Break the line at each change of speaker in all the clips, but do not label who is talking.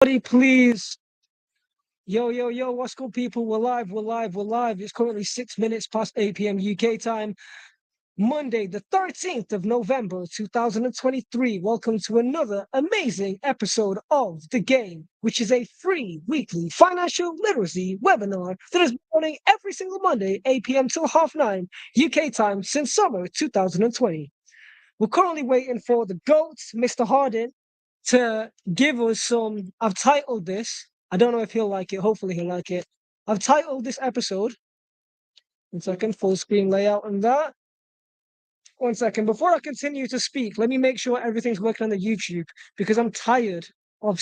Everybody, please. Yo, yo, yo, what's good, people? We're live, we're live, we're live. It's currently 6 minutes past 8 p.m. UK time. Monday, the 13th of November, 2023. Welcome to another amazing episode of The Game, which is a free weekly financial literacy webinar that is running every single Monday, 8 p.m. till half 9 UK time since summer 2020. We're currently waiting for the GOAT, Mr. Hardin, to give us some. I've titled this. I don't know if he'll like it. Hopefully, he'll like it. I've titled this episode. 1 second, full screen layout and that. 1 second. Before I continue to speak, let me make sure everything's working on the YouTube because I'm tired of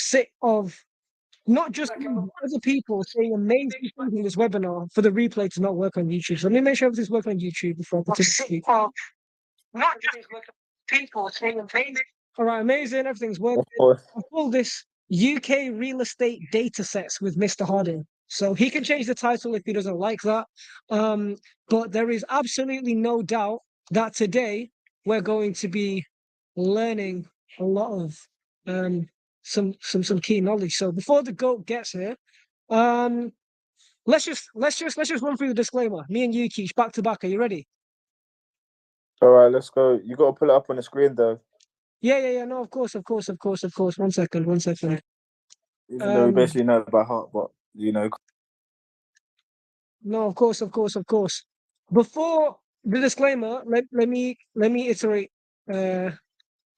not just other people saying amazing things in this webinar for the replay to not work on YouTube. So let me make sure everything's working on YouTube before I continue to speak. Not just people saying amazing. All right, amazing. Everything's working.
Of course.
I call this UK real estate data sets with Mr. Harding. So he can change the title if he doesn't like that. But there is absolutely no doubt that today we're going to be learning a lot of some key knowledge. So before the GOAT gets here, let's just run through the disclaimer. Me and you, Keish, back to back. Are you ready?
All right, let's go. You got to pull it up on the screen though.
Yeah. No, of course. 1 second.
Even though we basically know it by heart, but
No, of course. Before the disclaimer, let me iterate to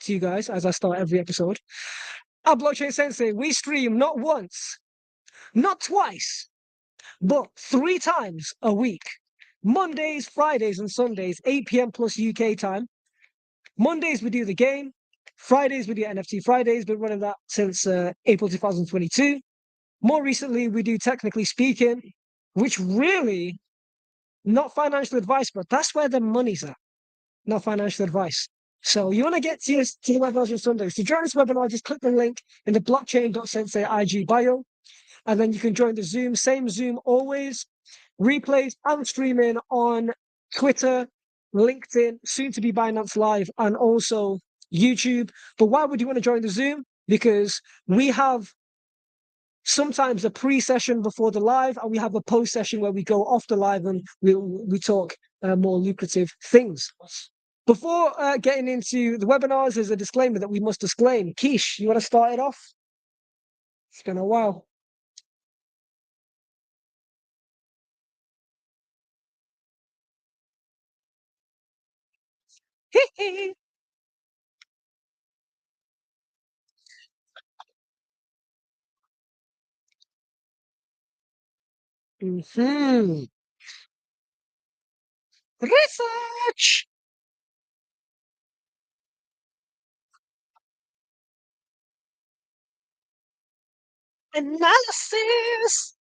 you guys as I start every episode. At Blockchain Sensei, we stream not once, not twice, but 3 times a week. Mondays, Fridays, and Sundays, 8 p.m. plus UK time. Mondays we do the game. Fridays we do NFT Fridays. Been running that since April 2022. More recently, we do Technically Speaking, which really not financial advice, but that's where the money's at. Not financial advice. So you want to get to the webinars on Sundays. To join this webinar, just click the link in the blockchain.sensei IG bio, and then you can join the Zoom. Same Zoom always. Replays and streaming on Twitter, LinkedIn, soon to be Binance Live, and also YouTube. But why would you want to join the Zoom? Because we have sometimes a pre-session before the live, and we have a post-session where we go off the live and we talk more lucrative things. Before getting into the webinars, there's a disclaimer that we must disclaim. Keish, you want to start it off? It's been a while. Mm-hmm. Research. Analysis.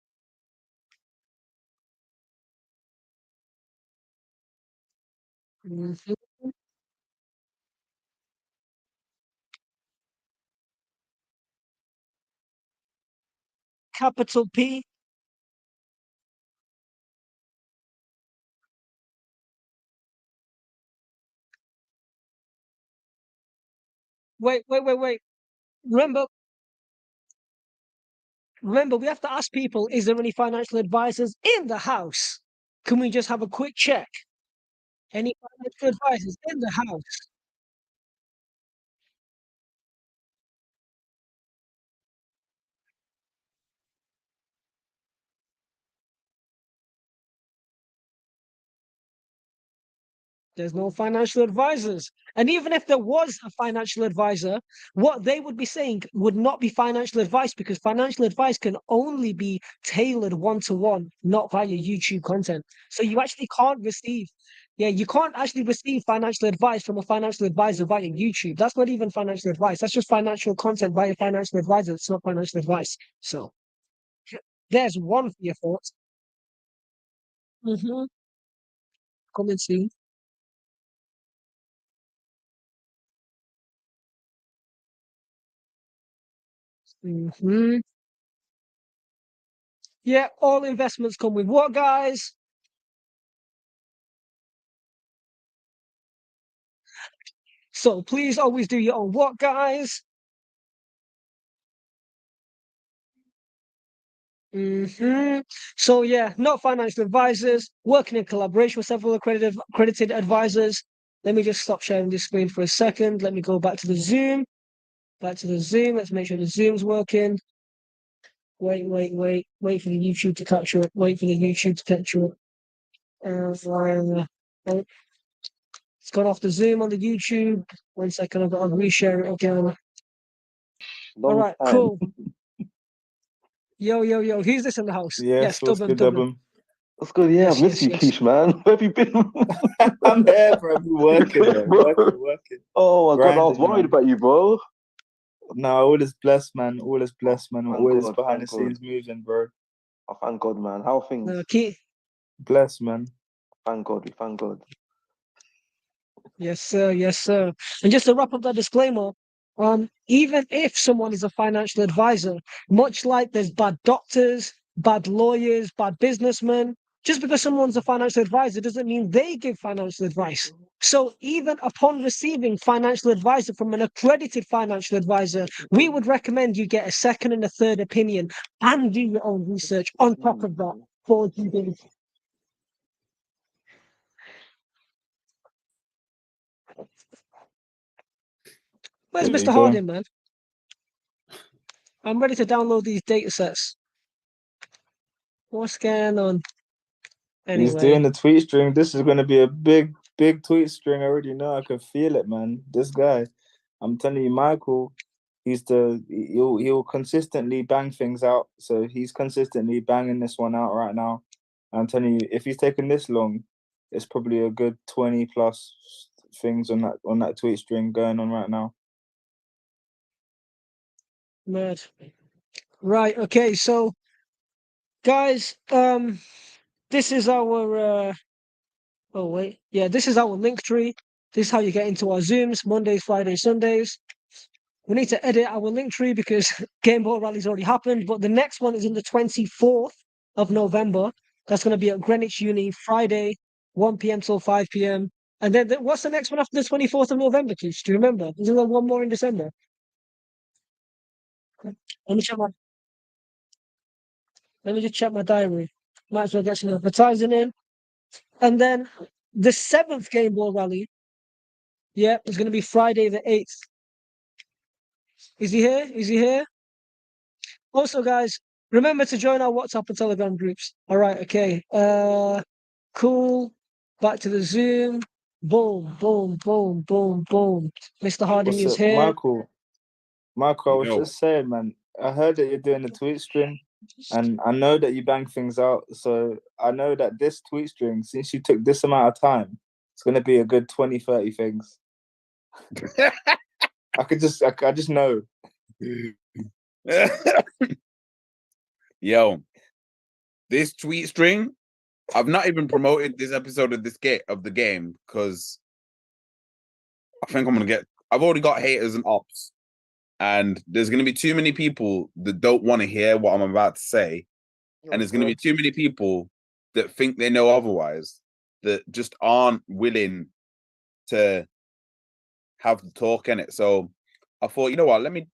Mhm. Capital P. Wait. Remember, we have to ask people, is there any financial advisors in the house? Can we just have a quick check? Any financial advisors in the house? There's no financial advisors. And even if there was a financial advisor, what they would be saying would not be financial advice because financial advice can only be tailored one to one, not via YouTube content. So you actually can't receive, you can't actually receive financial advice from a financial advisor via YouTube. That's not even financial advice. That's just financial content via financial advisor. It's not financial advice. So there's one for your thoughts. Mm-hmm. Come and see. Mm-hmm. Yeah, all investments come with what, guys? So please always do your own work, guys. So yeah, not financial advisors, working in collaboration with several accredited advisors. Let me just stop sharing this screen for a second. Let me go back to the Zoom. Back to the Zoom. Let's make sure the Zoom's working. Wait for the YouTube to capture it. Wait for the YouTube to capture it. It's gone off the Zoom on the YouTube. 1 second, I've got to reshare it again. All right, cool. Yo. Who's this in the house?
Yes, what's
Dublin.
good, Dublin?
That's good. Yeah,
Yes,
I've missed
yes,
you,
yes.
Keish, man. Where have you been?
I'm here, bro. Working, man.
Bro.
Working.
Oh my god, I was
Grinding,
worried
man.
about you, bro.
No, all is blessed, man. All is blessed, man.
Thank
Always
God,
behind the
thank God.
scenes moving, bro.
Oh, thank God, man. How are things?
Blessed, man.
Thank God, we thank God.
Yes, sir. Yes, sir. And just to wrap up that disclaimer, even if someone is a financial advisor, much like there's bad doctors, bad lawyers, bad businessmen, just because someone's a financial advisor doesn't mean they give financial advice. So even upon receiving financial advisor from an accredited financial advisor, we would recommend you get a second and a third opinion and do your own research on top of that for due diligence. Where's
There you
Mr.
go.
Harding, man? I'm ready to download these data sets. What's going on?
He's
Anyway,
doing the tweet string. This is going to be a big tweet string. I already know. I can feel it, man. This guy, I'm telling you, Michael, he'll consistently bang things out. So he's consistently banging this one out right now. I'm telling you, if he's taking this long, it's probably a good 20 plus things on that tweet string going on right now.
mad. Right, okay, so guys, this is our this is our link tree. This is how you get into our Zooms, Mondays, Fridays, Sundays. We need to edit our link tree because Game Ball Rally's already happened, but the next one is on the 24th of November. That's going to be at Greenwich Uni, Friday, 1 p.m. till 5 p.m. And then what's the next one after the 24th of November, Keith? Do you remember? Is there one more in December? Let me check my Let me just check my diary. Might as well get some advertising in. And then the 7th Game Ball Rally, yeah, is going to be Friday the 8th. Is he here? Is he here? Also, guys, remember to join our WhatsApp and Telegram groups. All right, okay. Cool. Back to the Zoom. Boom, boom, boom, boom, boom. Mr. Harding
What's
is
up,
here.
Michael? Michael, I was just saying, man. I heard that you're doing the tweet string. And I know that you bang things out, so I know that this tweet string, since you took this amount of time, it's going to be a good 20, 30 things. I just know.
Yo, this tweet string, I've not even promoted this episode of the game because I think I've already got haters and ops. And there's going to be too many people that don't want to hear what I'm about to say. And there's going to be too many people that think they know otherwise, that just aren't willing to have the talk in it. So I thought, you know what, let me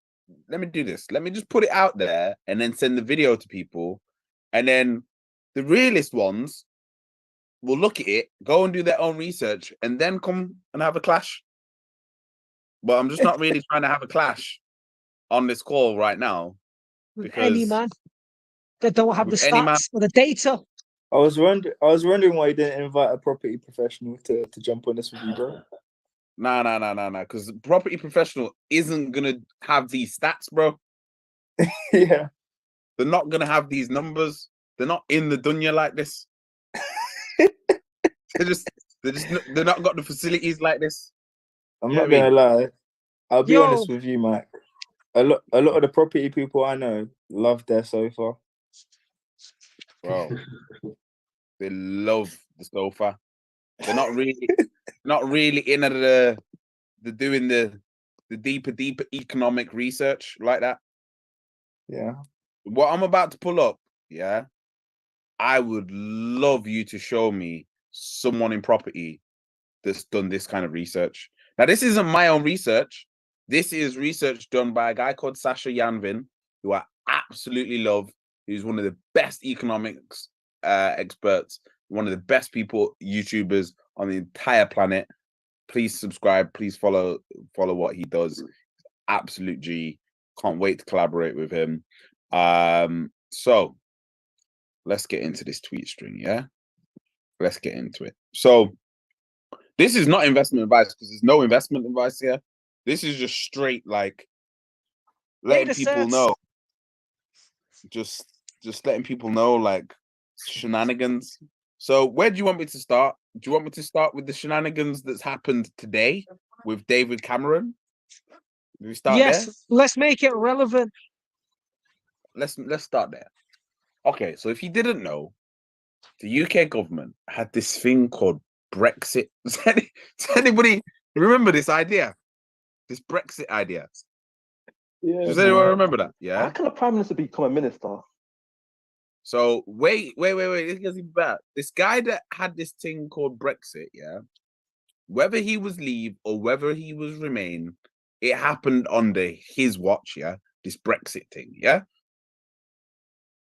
do this. Let me just put it out there and then send the video to people. And then the realist ones will look at it, go and do their own research, and then come and have a clash. But I'm just not really trying to have a clash on this call right now.
Because any man that don't have the stats or the data.
I was wondering why you didn't invite a property professional to jump on this with you, bro.
Nah. Because the property professional isn't gonna have these stats, bro.
Yeah.
They're not gonna have these numbers. They're not in the dunya like this. They're not got the facilities like this.
I'm not gonna lie. I'll be honest with you, Mike. A lot of the property people I know love their sofa.
Bro, they love the sofa. They're not really into the doing the deeper economic research like that.
Yeah.
What I'm about to pull up, yeah, I would love you to show me someone in property that's done this kind of research. Now, this isn't my own research. This is research done by a guy called Sasha Yanvin, who I absolutely love. who's one of the best economics experts, one of the best people, YouTubers on the entire planet. Please subscribe. Please follow what he does. Absolute G. Can't wait to collaborate with him. So let's get into this tweet string. Yeah, let's get into it. So this is not investment advice because there's no investment advice here. This is just straight like letting
Data
people
sets.
know. Just letting people know like shenanigans. So where do you want me to start? Do you want me to start with the shenanigans that's happened today with David Cameron? Do we start
Yes,
there?
let's make it relevant.
Let's start there. Okay, so if you didn't know, the UK government had this thing called Brexit. Does anybody remember this idea? This Brexit idea?
Yeah,
Does anyone
man.
remember that?
How
Yeah.
can a prime minister become a minister?
So wait. This gets even better. This guy that had this thing called Brexit, yeah. Whether he was leave or whether he was remain, it happened under his watch, yeah. This Brexit thing, yeah.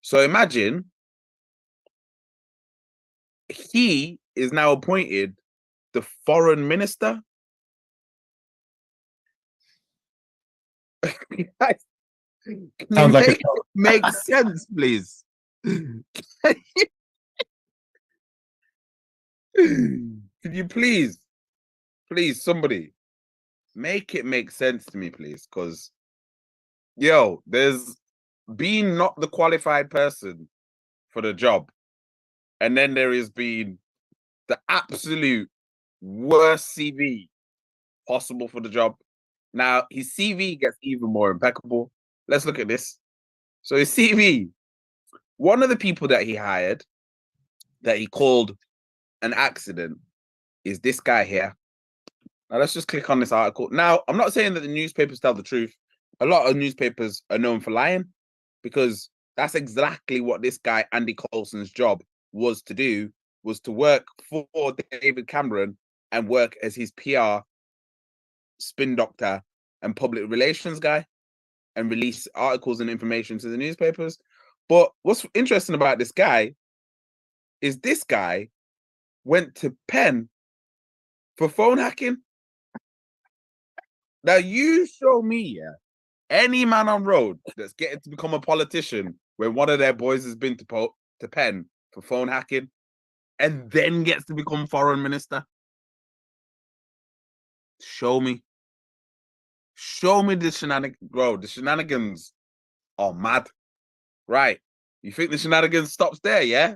So imagine he is now appointed the foreign minister. Guys, can you
Sounds like
make it make sense, please? Can you please, somebody make it make sense to me, please? Because, yo, there's being not the qualified person for the job, and then there is being the absolute worst CV possible for the job. Now, his CV gets even more impeccable. Let's look at this. So his CV, one of the people that he hired, that he called an accident, is this guy here. Now, let's just click on this article. Now, I'm not saying that the newspapers tell the truth. A lot of newspapers are known for lying because that's exactly what this guy, Andy Coulson's job was to do, was to work for David Cameron and work as his PR spin doctor and public relations guy and release articles and information to the newspapers. But what's interesting about this guy is this guy went to Penn for phone hacking. Now you show me, yeah, any man on road that's getting to become a politician when one of their boys has been to Penn for phone hacking and then gets to become foreign minister. Show me. Show me the shenanigans, bro. The shenanigans are mad. Right. You think the shenanigans stops there, yeah?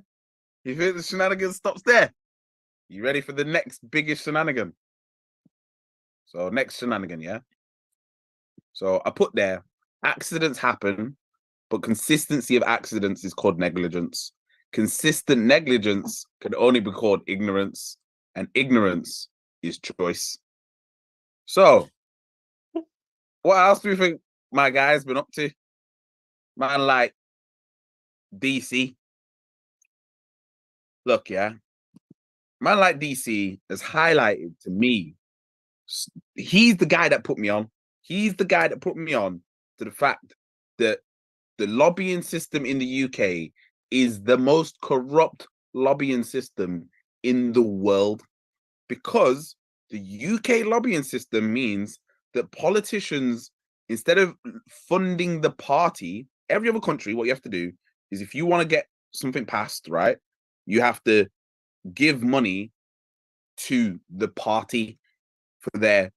You think the shenanigans stops there? You ready for the next biggest shenanigan? So next shenanigan, yeah? So I put there, accidents happen, but consistency of accidents is called negligence. Consistent negligence can only be called ignorance, and ignorance is choice. So, what else do you think my guy's been up to? Man, like DC. Look, yeah. Man like DC has highlighted to me. He's the guy that put me on. He's the guy that put me on to the fact that the lobbying system in the UK is the most corrupt lobbying system in the world, because the UK lobbying system means that politicians, instead of funding the party, every other country, what you have to do is, if you want to get something passed, right, you have to give money to the party for their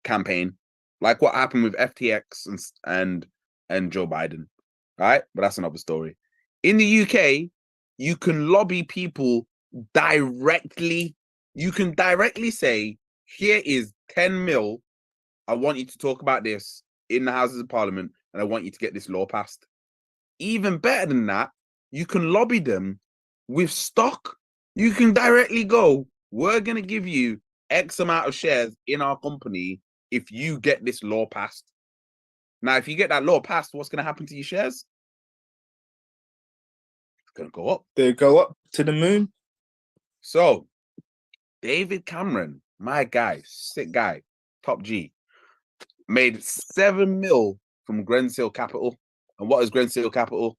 campaign, like what happened with FTX and Joe Biden, right? But that's another story. In the UK, you can lobby people directly. You can directly say, here is 10 mil. I want you to talk about this in the Houses of Parliament, and I want you to get this law passed. Even better than that, you can lobby them with stock. You can directly go, we're going to give you X amount of shares in our company if you get this law passed. Now, if you get that law passed, what's going to happen to your shares? It's going to go up.
They go up to the moon.
So, David Cameron, my guy, sick guy, top G, made 7 mil from Grensill Capital. And what is Grensill Capital?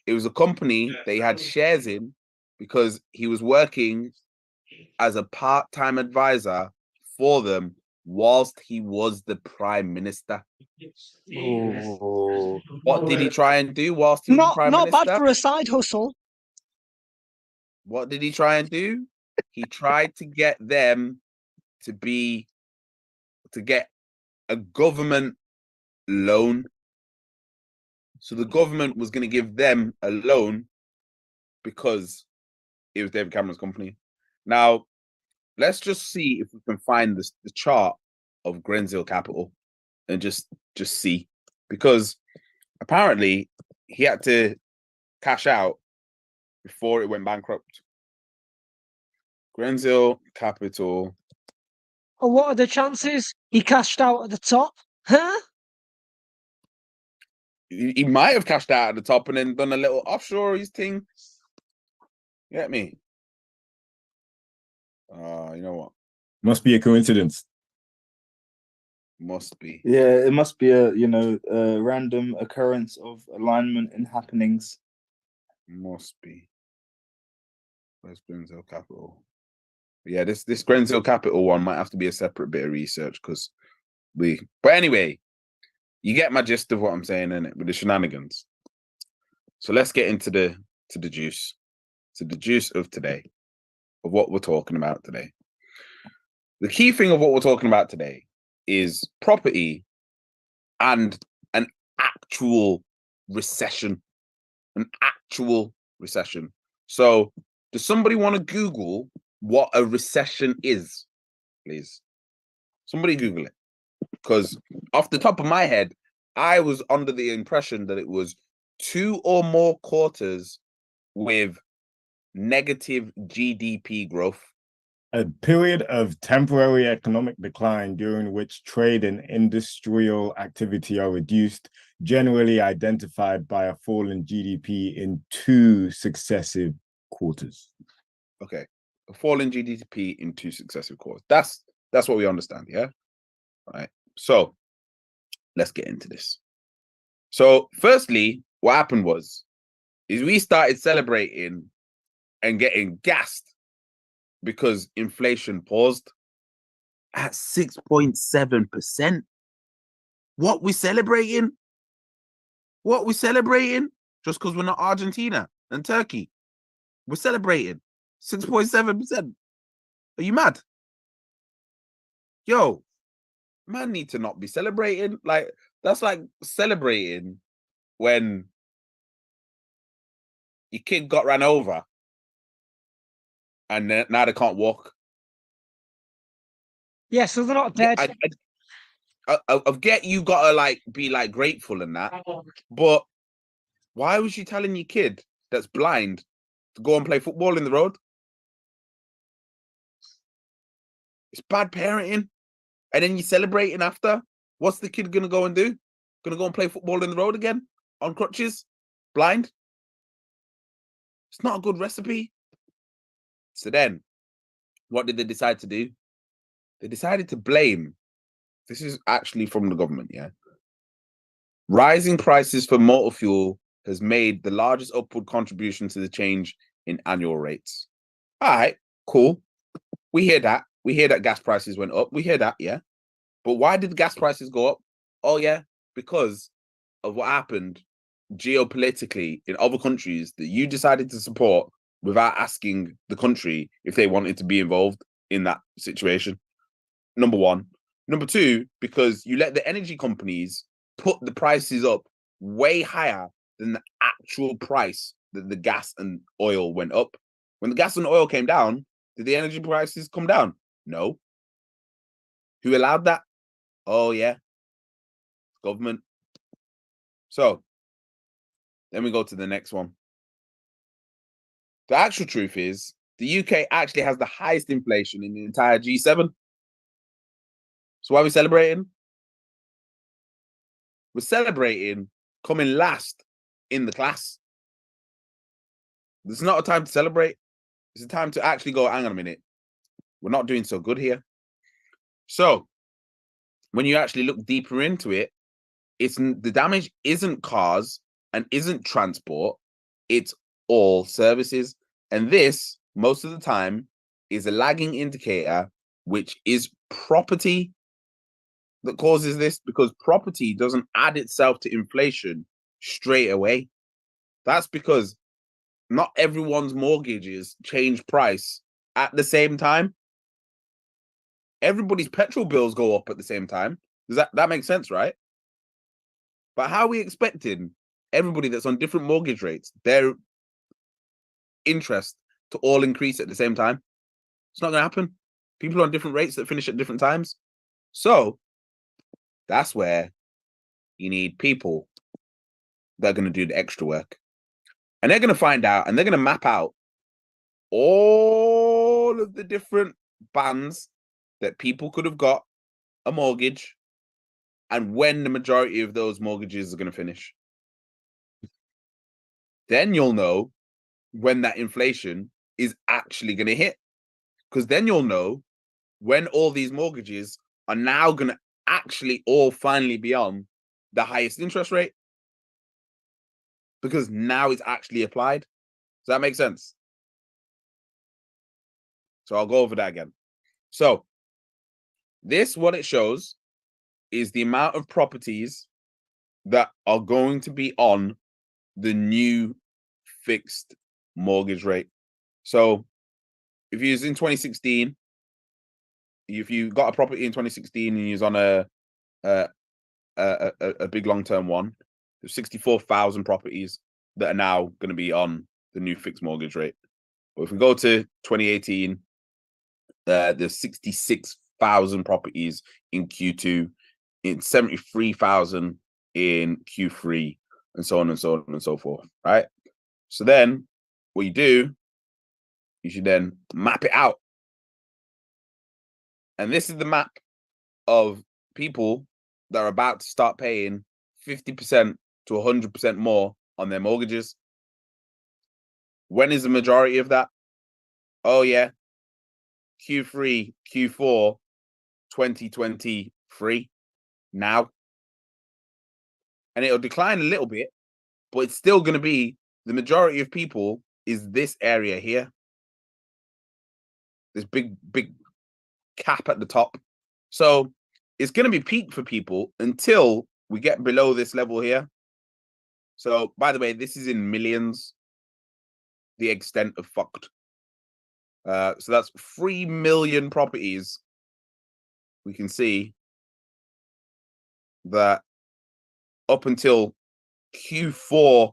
It was a company they had shares in because he was working as a part-time advisor for them whilst he was the prime minister.
Oh,
What did he try and do whilst he was the prime
Not
minister?
bad for a side hustle.
What did he try and do? He tried to get them to get a government loan. So the government was going to give them a loan because it was David Cameron's company. Now, let's just see if we can find the chart of Grenzill Capital and just see, because apparently he had to cash out before it went bankrupt. Grenzill Capital.
And what are the chances he cashed out at the top? Huh?
He might have cashed out at the top and then done a little offshore thing. You get me? You know what?
Must be a coincidence.
Must be.
yeah, it must be a a random occurrence of alignment and happenings.
Must be. Where's Grenzill Capital? Yeah, this Grenzill Capital one might have to be a separate bit of research because but anyway, you get my gist of what I'm saying, innit? With the shenanigans. So let's get into the juice. To the juice of today, of what we're talking about today. The key thing of what we're talking about today is property and an actual recession. An actual recession. So does somebody want to Google what a recession is, please? Somebody Google it. Because off the top of my head, I was under the impression that it was 2 or more quarters with negative GDP growth.
A period of temporary economic decline during which trade and industrial activity are reduced, generally identified by a fall in GDP in 2 successive quarters.
Okay. A fall in GDP in 2 successive quarters. That's what we understand, yeah? All right. So let's get into this. So firstly, what happened is we started celebrating and getting gassed because inflation paused at 6.7%. What we celebrating? Just because we're not Argentina and Turkey. We're celebrating 6.7%. Are you mad? Yo, man need to not be celebrating. Like, that's like celebrating when your kid got ran over and now they can't walk.
Yeah, so they're not dead.
I get you gotta like be like grateful and that, but why was you telling your kid that's blind to go and play football in the road? It's bad parenting. And then you're celebrating after. What's the kid gonna go and do? Gonna go and play football in the road again on crutches, blind? It's not a good recipe. So then, what did they decide to do? They decided to blame. This is actually from the government, yeah. Rising prices for motor fuel has made the largest upward contribution to the change in annual rates. All right, cool. We hear that. We hear that gas prices went up. We hear that, yeah. But why did the gas prices go up? Oh, yeah, because of what happened geopolitically in other countries that you decided to support without asking the country if they wanted to be involved in that situation. Number one. Number two, because you let the energy companies put the prices up way higher than the actual price that the gas and oil went up. When the gas and oil came down, did the energy prices come down? No. Who allowed that? Oh, yeah. Government. So, then we go to the next one. The actual truth is, the UK actually has the highest inflation in the entire G7. So why are we celebrating? We're celebrating coming last in the class. This is not a time to celebrate. It's a time to actually go, hang on a minute. We're not doing so good here. So when you actually look deeper into it, the damage isn't cars and isn't transport. It's all services. And this, most of the time, is a lagging indicator, which is property that causes this, because property doesn't add itself to inflation straight away. That's because not everyone's mortgages change price at the same time. Everybody's petrol bills go up at the same time. Does that make sense, right? But how are we expecting everybody that's on different mortgage rates, their interest to all increase at the same time? It's not going to happen. People on different rates that finish at different times. So that's where you need people that are going to do the extra work. And they're going to find out, and they're going to map out all of the different bands that people could have got a mortgage and when the majority of those mortgages are going to finish. Then you'll know when that inflation is actually going to hit. Because then you'll know when all these mortgages are now going to actually all finally be on the highest interest rate. Because now it's actually applied. Does that make sense? So I'll go over that again. So this, what it shows is the amount of properties that are going to be on the new fixed mortgage rate. So if you was in 2016, if you got a property in 2016 and you was on a big long-term one, there's 64,000 properties that are now going to be on the new fixed mortgage rate. But if we go to 2018, there's 66,000 properties in Q2, in 73,000 in Q3, and so on and so on and so forth, right? So then what you do, you should then map it out. And this is the map of people that are about to start paying 50% to 100% more on their mortgages. When is the majority of that? Oh, yeah. Q3, Q4, 2023. Now. And it'll decline a little bit, but it's still going to be the majority of people is this area here. This big cap at the top. So it's going to be peak for people until we get below this level here. So, by the way, this is in millions, the extent of fucked. So that's 3 million properties. We can see that up until Q4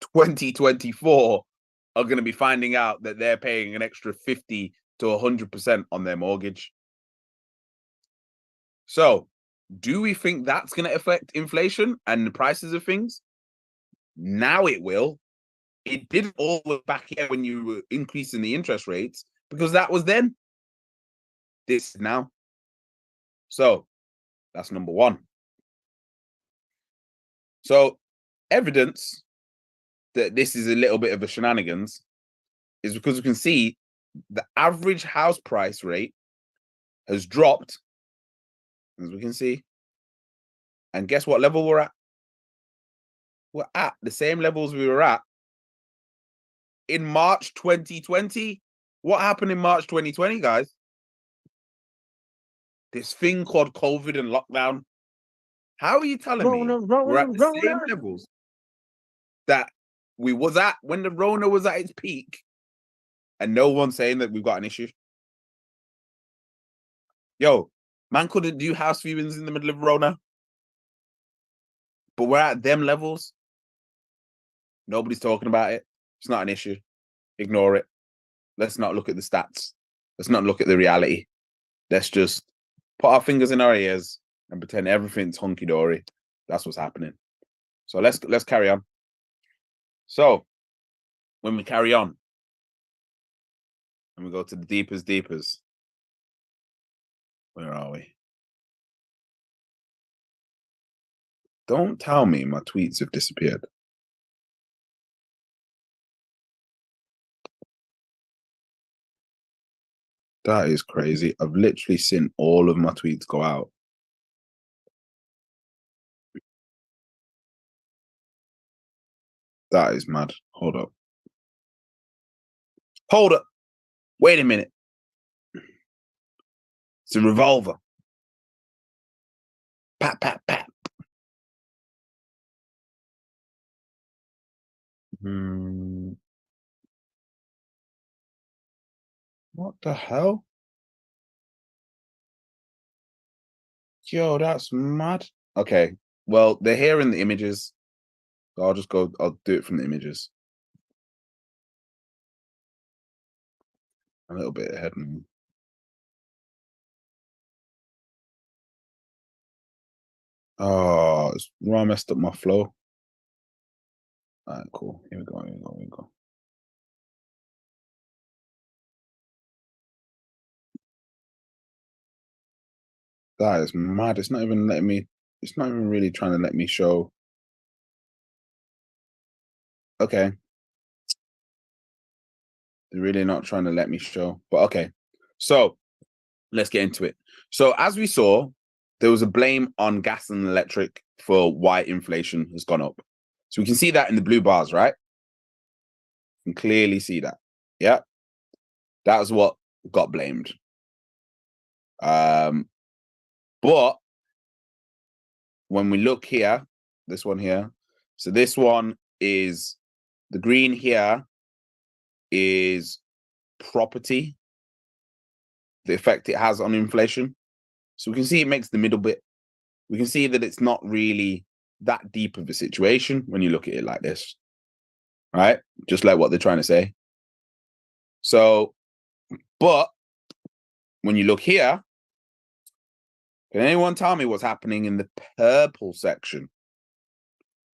2024 are going to be finding out that they're paying an extra 50 to 100% on their mortgage. So, do we think that's going to affect inflation and the prices of things? Now it will. It didn't all look back here when you were increasing the interest rates, because that was then. This is now. So, that's number one. So, evidence that this is a little bit of a shenanigans is because we can see the average house price rate has dropped, as we can see. And guess what level we're at? We're at the same levels we were at in March 2020. What happened in March 2020, guys? This thing called COVID and lockdown. How are you telling me we're at the same levels that we was at when the Rona was at its peak, and no one's saying that we've got an issue? Yo, man couldn't do house viewings in the middle of Rona, but we're at them levels. Nobody's talking about it. It's not an issue. Ignore it. Let's not look at the stats. Let's not look at the reality. Let's just put our fingers in our ears and pretend everything's hunky-dory. That's what's happening. So let's carry on. So when we carry on and we go to the deepers, where are we? Don't tell me my tweets have disappeared. That is crazy. I've literally seen all of my tweets go out. That is mad. Hold up. Hold up. Wait a minute. It's a revolver. Pat, pat, pat. What the hell? Yo, that's mad. Okay. Well, they're here in the images. So I'll do it from the images. A little bit ahead of me. Oh, I messed up my flow. All right, cool. Here we go. That is mad. It's not even really trying to let me show. Okay. They're really not trying to let me show. But okay. So let's get into it. So as we saw, there was a blame on gas and electric for why inflation has gone up. So we can see that in the blue bars, right? You can clearly see that. Yeah. That was what got blamed. But when we look here, this one here, so this one is the green here is property, the effect it has on inflation. So we can see it makes the middle bit. We can see that it's not really that deep of a situation when you look at it like this, right? Just like what they're trying to say. So, but when you look here, can anyone tell me what's happening in the purple section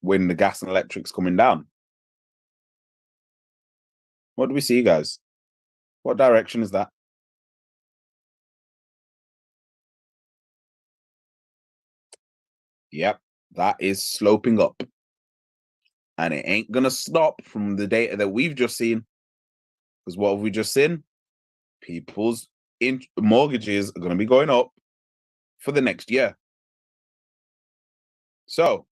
when the gas and electric's coming down? What do we see, guys? What direction is that? Yep, that is sloping up. And it ain't going to stop from the data that we've just seen. Because what have we just seen? People's mortgages are going to be going up for the next year. So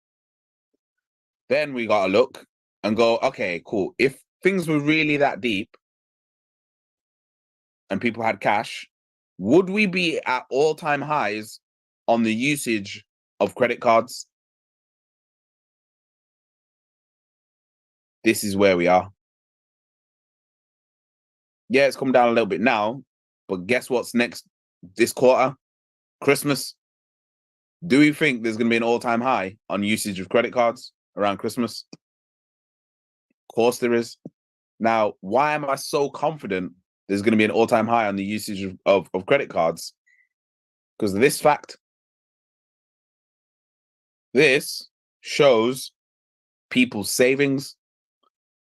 then we got to look and go, okay, cool. If things were really that deep and people had cash, would we be at all-time highs on the usage of credit cards? This is where we are. Yeah, it's come down a little bit now, but guess what's next this quarter? Christmas. Do we think there's going to be an all-time high on usage of credit cards around Christmas? Of course there is. Now, why am I so confident there's going to be an all-time high on the usage of credit cards? Because of this fact. This shows people's savings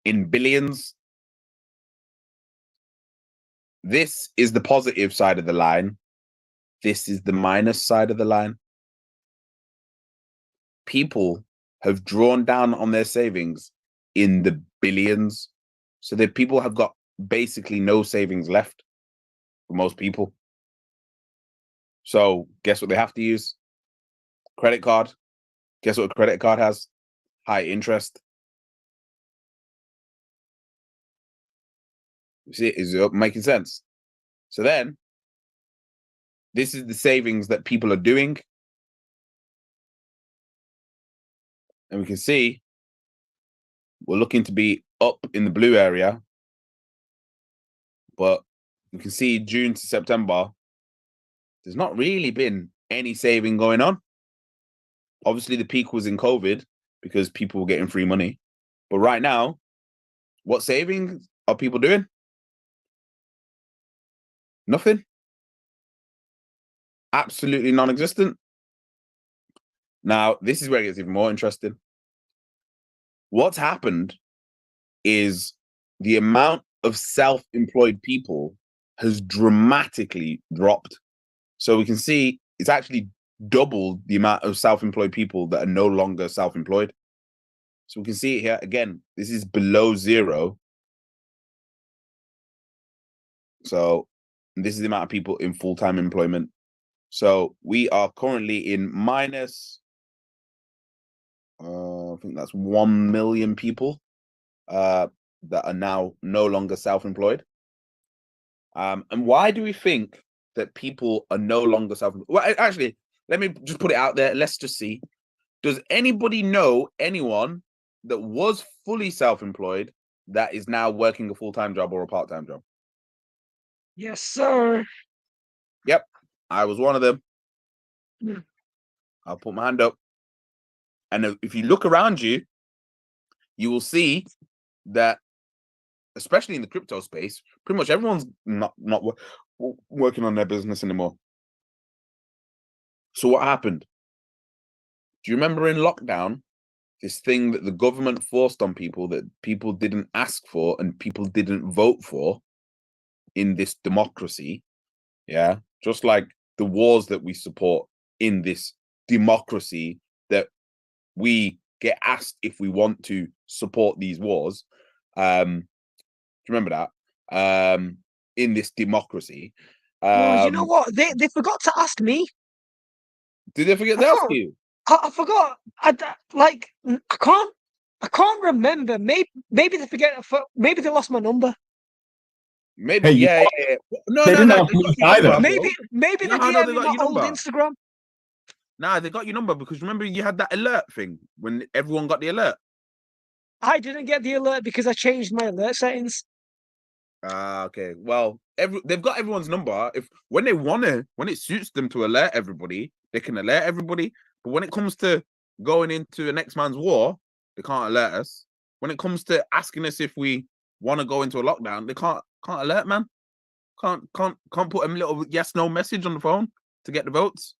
in billions. This is the positive side of the line. This is the minus side of the line. People have drawn down on their savings in the billions. So that people have got basically no savings left for most people. So guess what they have to use? Credit card. Guess what a credit card has? High interest. You see, is it making sense? So then, this is the savings that people are doing. And we can see we're looking to be up in the blue area. But you can see June to September, there's not really been any saving going on. Obviously, the peak was in COVID because people were getting free money. But right now, what savings are people doing? Nothing. Absolutely non-existent. Now, this is where it gets even more interesting. What's happened is the amount of self-employed people has dramatically dropped. So we can see it's actually doubled the amount of self-employed people that are no longer self-employed. So we can see it here again. This is below zero. So this is the amount of people in full-time employment. So we are currently in minus, I think that's 1 million people that are now no longer self-employed. And why do we think that people are no longer self-employed? Well, actually, let me just put it out there. Let's just see. Does anybody know anyone that was fully self-employed that is now working a full-time job or a part-time job?
Yes, sir.
Yep, I was one of them.
Hmm.
I'll put my hand up. And if you look around you, you will see that, especially in the crypto space, pretty much everyone's not working on their business anymore. So what happened? Do you remember in lockdown, this thing that the government forced on people that people didn't ask for and people didn't vote for in this democracy? Yeah, just like the wars that we support in this democracy, that we get asked if we want to support these wars. Do you remember that? In this democracy.
Well, you know what? They forgot to ask me.
Did they forget
I
to ask
can't-
you?
I forgot. I can't remember. Maybe they forget. Maybe they lost my number.
Maybe,
Hey, you
yeah,
know
yeah, yeah. No,
They
no,
didn't
no.
have
They got
me
your
either.
number,
Maybe
bro.
maybe
You
they
know how they
DM me
got
my
your
old
number?
Instagram.
Nah, they got your number because remember you had that alert thing when everyone got the alert.
I didn't get the alert because I changed my alert settings.
Ah, okay. Well, they've got everyone's number. If when they wanna, when it suits them to alert everybody, they can alert everybody. But when it comes to going into a next man's war, they can't alert us. When it comes to asking us if we want to go into a lockdown, they can't alert, man. Can't put a little yes no message on the phone to get the votes.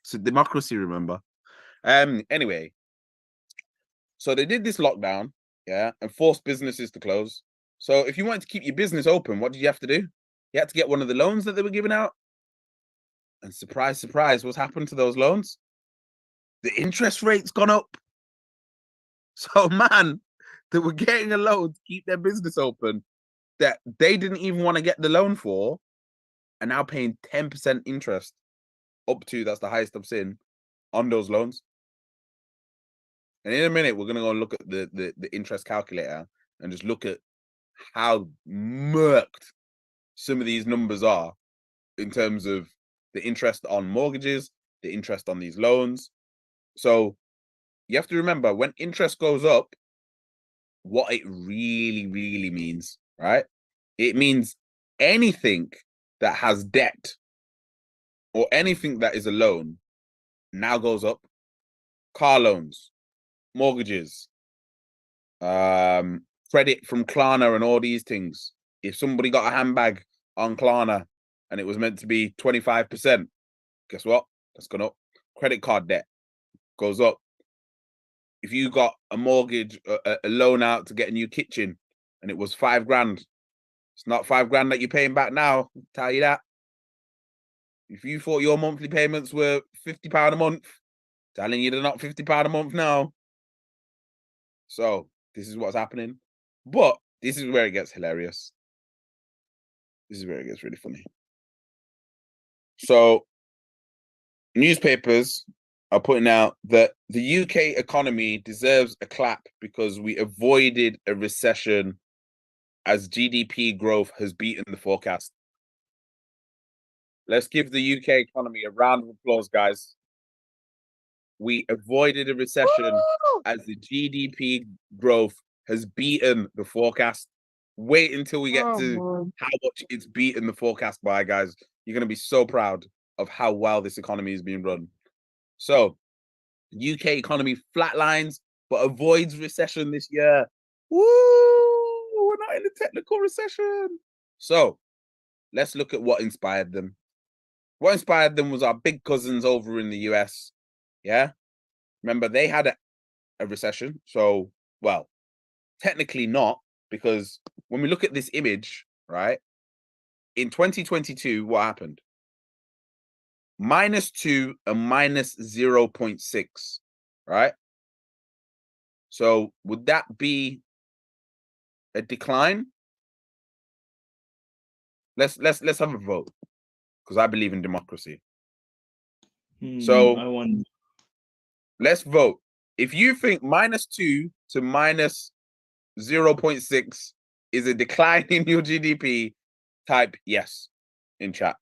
It's a democracy, remember. Anyway, so they did this lockdown, yeah, and forced businesses to close. So if you wanted to keep your business open, what did you have to do? You had to get one of the loans that they were giving out. And surprise, surprise, what's happened to those loans? The interest rate's gone up. So man, they were getting a loan to keep their business open that they didn't even want to get the loan for, and now paying 10% interest up to, that's the highest I've seen, on those loans. And in a minute, we're gonna go and look at the interest calculator and just look at how murked some of these numbers are in terms of the interest on mortgages, the interest on these loans. So you have to remember, when interest goes up, what it really, really means, right? It means anything that has debt or anything that is a loan now goes up. Car loans, mortgages, credit from Klarna and all these things. If somebody got a handbag on Klarna and it was meant to be 25%, guess what? That's gone up. Credit card debt goes up. If you got a mortgage, a loan out to get a new kitchen and it was $5,000, it's not $5,000 that you're paying back now, I'll tell you that. If you thought your monthly payments were £50 a month, telling you they're not £50 a month now. So this is what's happening. But this is where it gets hilarious. This is where it gets really funny. So newspapers are putting out that the UK economy deserves a clap because we avoided a recession as GDP growth has beaten the forecast. Let's give the UK economy a round of applause, guys. We avoided a recession
Woo!
as the GDP growth has beaten the forecast. Wait until we get
Oh,
to
man.
how much it's beaten the forecast by, guys. You're going to be so proud of how well this economy is being run. So, UK economy flatlines but avoids recession this year. Woo! We're not in a technical recession. So, let's look at what inspired them. What inspired them was our big cousins over in the US. Yeah. Remember, they had a recession. So, well, technically not, because when we look at this image, right, in 2022, what happened? -2 and -0.6, right? So would that be a decline? Let's have a vote, because I believe in democracy. So
I wonder.
let's vote. If you think -2 to 0.6 is a decline in your GDP, type yes in chat.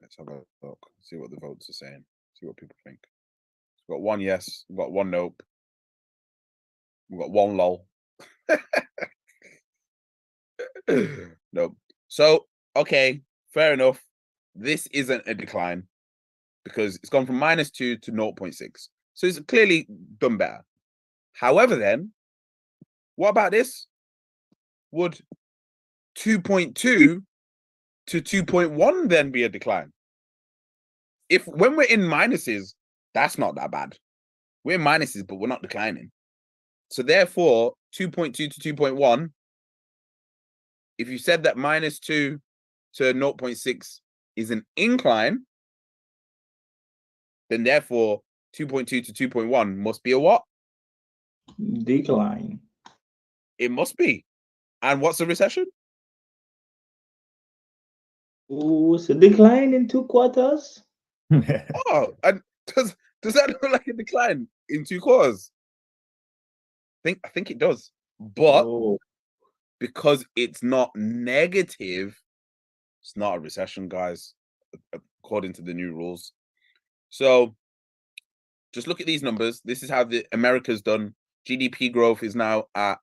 Let's have a look, see what the votes are saying, see what people think. We've got one yes, we've got one nope, we've got one lol. Nope. So, okay, fair enough. This isn't a decline because it's gone from -2 to 0.6. So it's clearly done better. However, then, what about this? Would 2.2 to 2.1 then be a decline? If when we're in minuses, that's not that bad. We're in minuses, but we're not declining. So therefore, 2.2 to 2.1, if you said that -2 to 0.6 is an incline, then therefore 2.2 to 2.1 must be a what?
Decline.
It must be. And what's a recession?
Ooh, it's a decline in 2 quarters.
Oh, and does that look like a decline in 2 quarters? I think it does. But
Oh,
because it's not negative, it's not a recession, guys, according to the new rules. So just look at these numbers. This is how the America's done. GDP growth is now at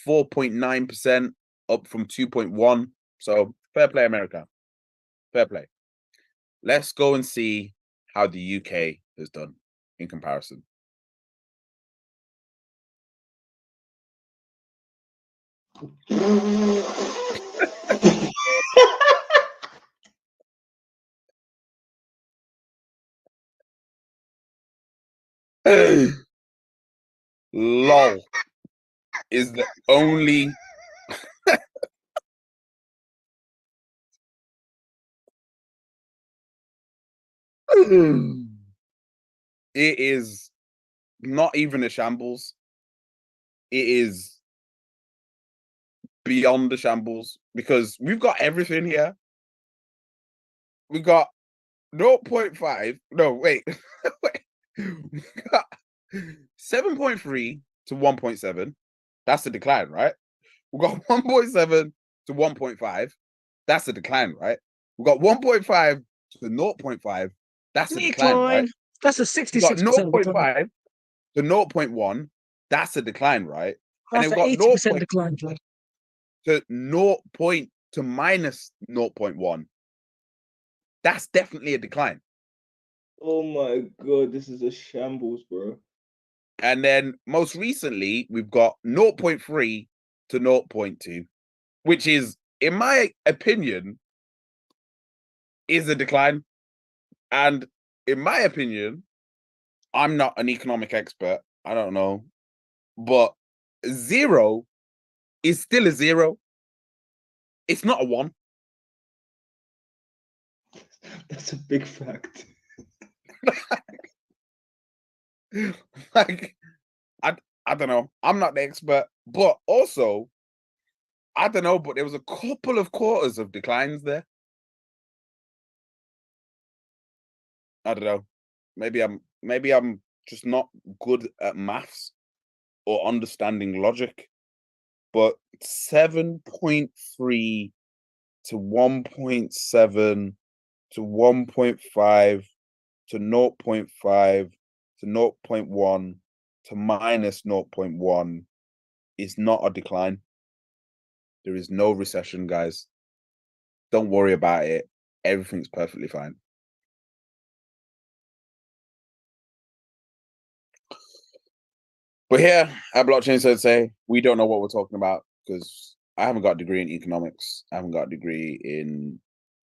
4.9%, up from 2.1. So fair play, America. Fair play. Let's go and see how the UK has done in comparison. LOL is the only it is not even a shambles. It is beyond the shambles because we've got everything here. We got 0.5. No, wait. Wait. We got 7.3 to 1.7. That's a decline, right? We got 1.7 to 1.5. That's a decline, right? We got 1.5 to 0.5. That's a decline, right?
That's a
We got
66% decline.
0.5 to 0.1. That's a decline, right? And
That's
then
an
we got
80% decline. Like,
to 0. To minus 0.1. That's definitely a decline.
oh my god, this is a shambles, bro.
And then most recently, we've got 0.3 to 0.2, which is, in my opinion, is a decline. And in my opinion, I'm not an economic expert. I don't know. But 0 is still a 0. It's not a 1.
That's a big fact.
Like, I don't know. I'm not the expert. But also, I don't know, but there was a couple of quarters of declines there. I don't know. Maybe I'm just not good at maths or understanding logic. But 7.3 to 1.7 to 1.5 to 0.5 to 0.1 to minus 0.1 is not a decline. There is no recession, guys. Don't worry about it. Everything's perfectly fine. But here at Blockchain Sensei, we don't know what we're talking about because I haven't got a degree in economics. I haven't got a degree in.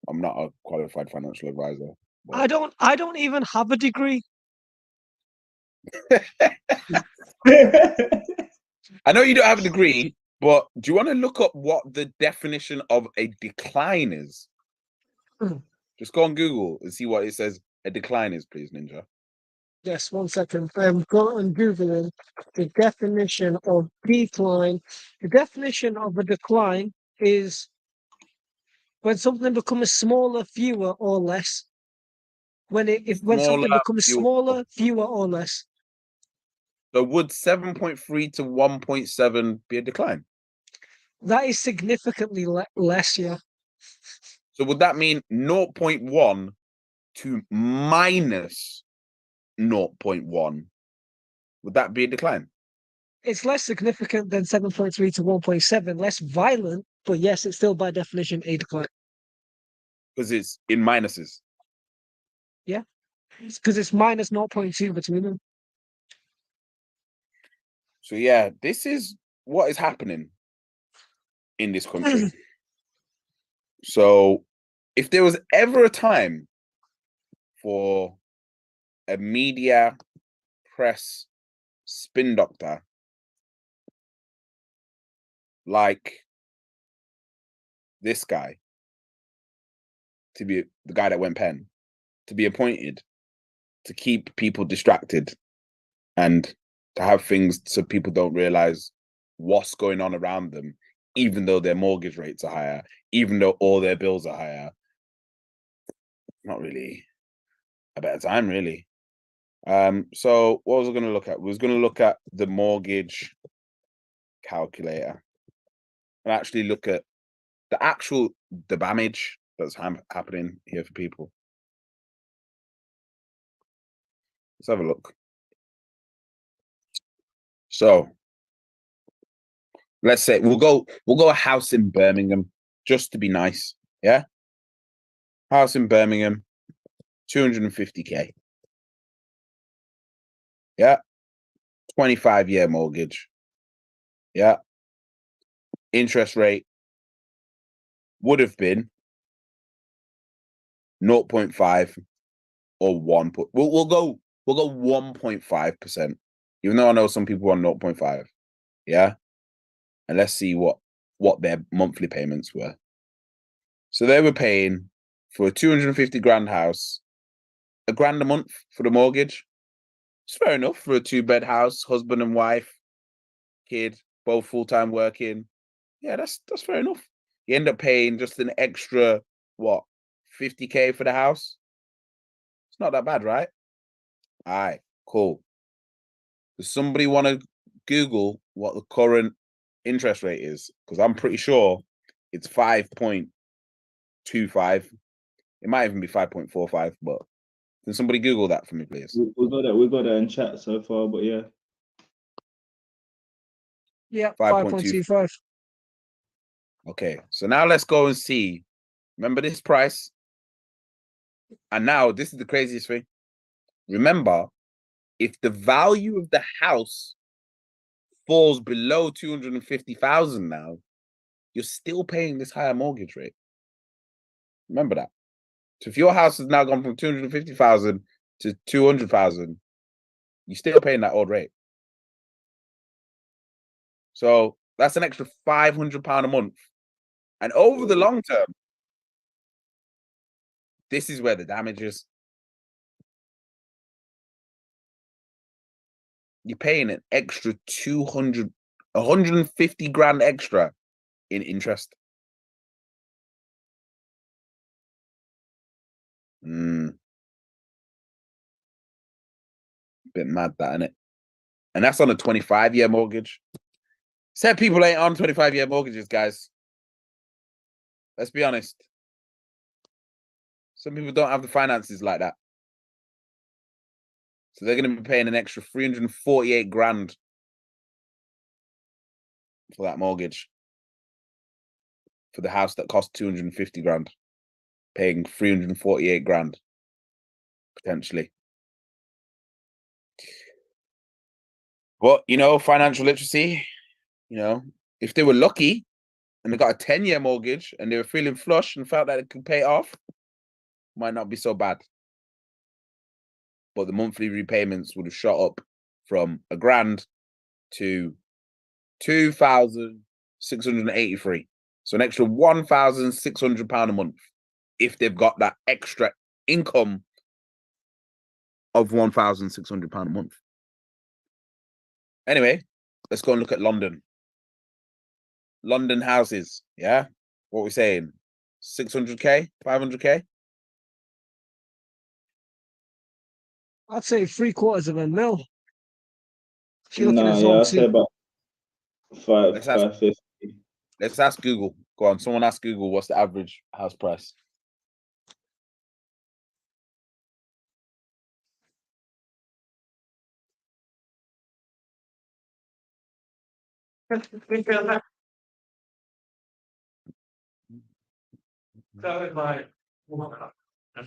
I'm not a qualified financial advisor.
I don't even have a degree.
I know you don't have a degree, but do you want to look up what the definition of a decline is?
Mm.
Just go on Google and see what it says a decline is, please, Ninja.
Yes, 1 second. Go and Googling the definition of decline. The definition of a decline is when something becomes smaller, fewer, or less. when something
Smaller,
becomes
fewer.
smaller, fewer or less.
So would 7.3 to 1.7 be a decline?
That is significantly less. Yeah.
So would that mean 0.1 to minus 0.1? Would that be a decline?
It's less significant than 7.3 to 1.7, less violent, but yes, it's still by definition a decline.
Because it's in minuses.
Because it's minus 0.2 between them.
So yeah, this is what is happening in this country. So if there was ever a time for a media press spin doctor like this guy to be the guy that went pen, to be appointed to keep people distracted and to have things so people don't realize what's going on around them, even though their mortgage rates are higher, even though all their bills are higher. Not really a better time, really. So what was I going to look at? We was going to look at the mortgage calculator and actually look at the damage that's happening here for people. Let's have a look. So let's say we'll go a house in Birmingham just to be nice. Yeah. House in Birmingham, 250K. Yeah. 25-year mortgage. Yeah. Interest rate would have been 0.5 or 1. We'll go 1.5%. Even though I know some people want 0.5. Yeah. And let's see what their monthly payments were. So they were paying for a 250 grand house, £1,000 a month for the mortgage. It's fair enough for a 2-bed house, husband and wife, kid, both full-time working. Yeah, that's fair enough. You end up paying just an extra, 50K for the house? It's not that bad, right? All right, cool. Does somebody want to Google what the current interest rate is? Because I'm pretty sure it's 5.25. It might even be 5.45, but can somebody Google that for me, please?
We got that in chat so far, but yeah.
Yeah,
5.25.
5.25.
Okay, so now let's go and see. Remember this price? And now this is the craziest thing. Remember, if the value of the house falls below 250,000 now, you're still paying this higher mortgage rate. Remember that. So if your house has now gone from 250,000 to 200,000, you're still paying that old rate. So that's an extra £500 a month. And over the long term, this is where the damage is. You're paying an extra 150 grand extra in interest. Bit mad, that, isn't it? And that's on a 25-year mortgage. Said people ain't on 25-year mortgages, guys. Let's be honest. Some people don't have the finances like that. So they're going to be paying an extra 348 grand for that mortgage. For the house that cost 250 grand. Paying 348 grand. Potentially. But, financial literacy, if they were lucky and they got a 10-year mortgage and they were feeling flush and felt that they could pay it off, might not be so bad. But the monthly repayments would have shot up from £1,000 to 2,683. So an extra £1,600 a month if they've got that extra income of £1,600 a month. Anyway, let's go and look at London. London houses, yeah? What are we saying? 600K? 500K?
I'd say 750,000. If you're looking
Nah,
at
yeah,
Zone
I'll say
2.
about
Let's ask-
550.
Let's ask Google. Go on. Someone ask Google what's the average house price.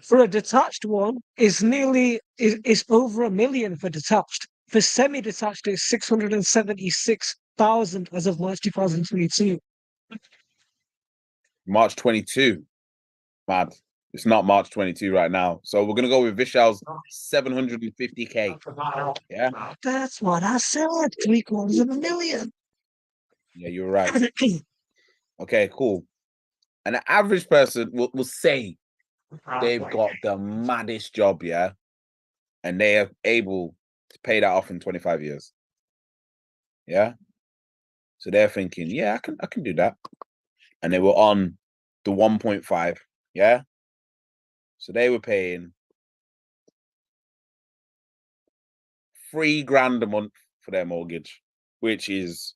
For a detached one, is over 1 million for detached. For semi-detached, it's 676,000 as of March 2022.
March 22. Mad. It's not March 22 right now. So we're gonna go with Vishal's 750k. Yeah.
That's what I said. 750,000.
Yeah, you're right. Okay, cool. And the average person will say they've got the maddest job, yeah, and they are able to pay that off in 25 years. Yeah. So they're thinking, yeah, I can do that. And they were on the 1.5, yeah. So they were paying $3,000 a month for their mortgage, which is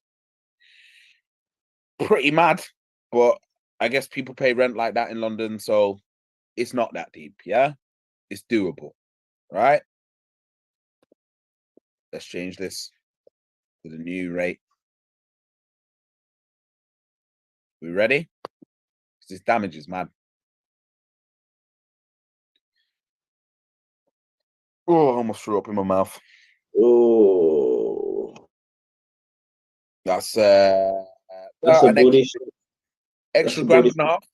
pretty mad. But I guess people pay rent like that in London, so it's not that deep, yeah. It's doable, right? Let's change this to the new rate. We ready? This damage is mad. Oh, I almost threw up in my mouth.
Oh,
That's
that's a
an
body shot.
extra
a
grand
body
and a half.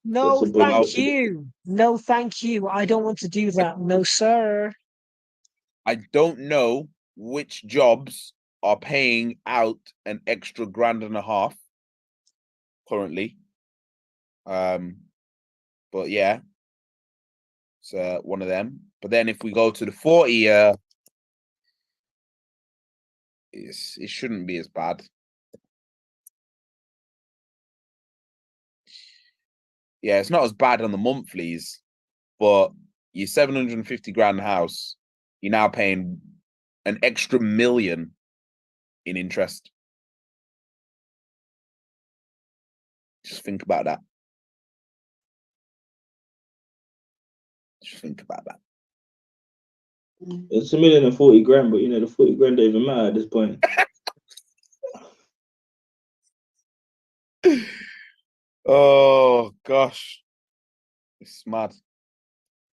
No,
That's a body
thank
shot.
you. No, thank you. I don't want to do that. No, sir.
I don't know which jobs are paying out an extra grand and a half currently. But yeah, it's one of them. But then if we go to the 40-year, it shouldn't be as bad. Yeah, it's not as bad on the monthlies, but your 750 grand house, you're now paying an extra million in interest. Just think about that. Just think about that.
It's 1,040,000, but you know the 40 grand don't even matter at this point.
Oh gosh, it's mad.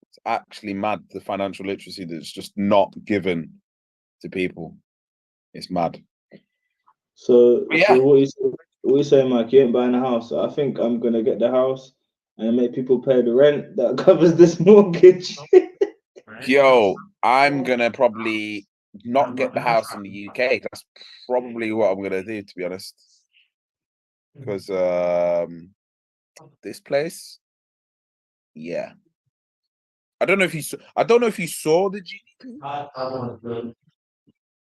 It's actually mad. The financial literacy that's just not given to people. It's mad.
So,
Yeah.
so what you saying, Mike? You ain't buying a house. I think I'm gonna get the house and make people pay the rent that covers this mortgage.
Yo, I'm gonna probably not get the house in the UK. That's probably what I'm gonna do, to be honest. Because this place, yeah. I don't know if you saw. I don't know if you saw the GDP. I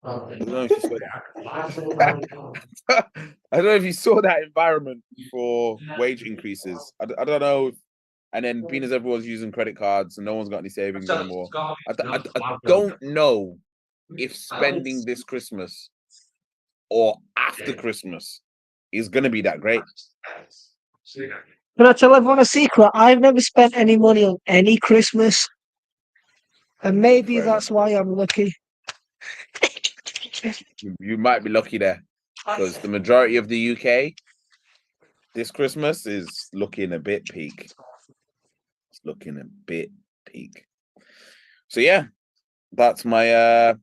don't know if you saw that. I don't know if you saw that environment for wage increases. I don't know. And then being as everyone's using credit cards and no one's got any savings anymore, I don't know if spending this Christmas or after Christmas is going to be that great.
Can I tell everyone a secret? I've never spent any money on any Christmas. And maybe
Fair
that's why I'm lucky.
You might be lucky there because the majority of the UK this Christmas is looking a bit peak. It's looking a bit peak. So yeah, that's my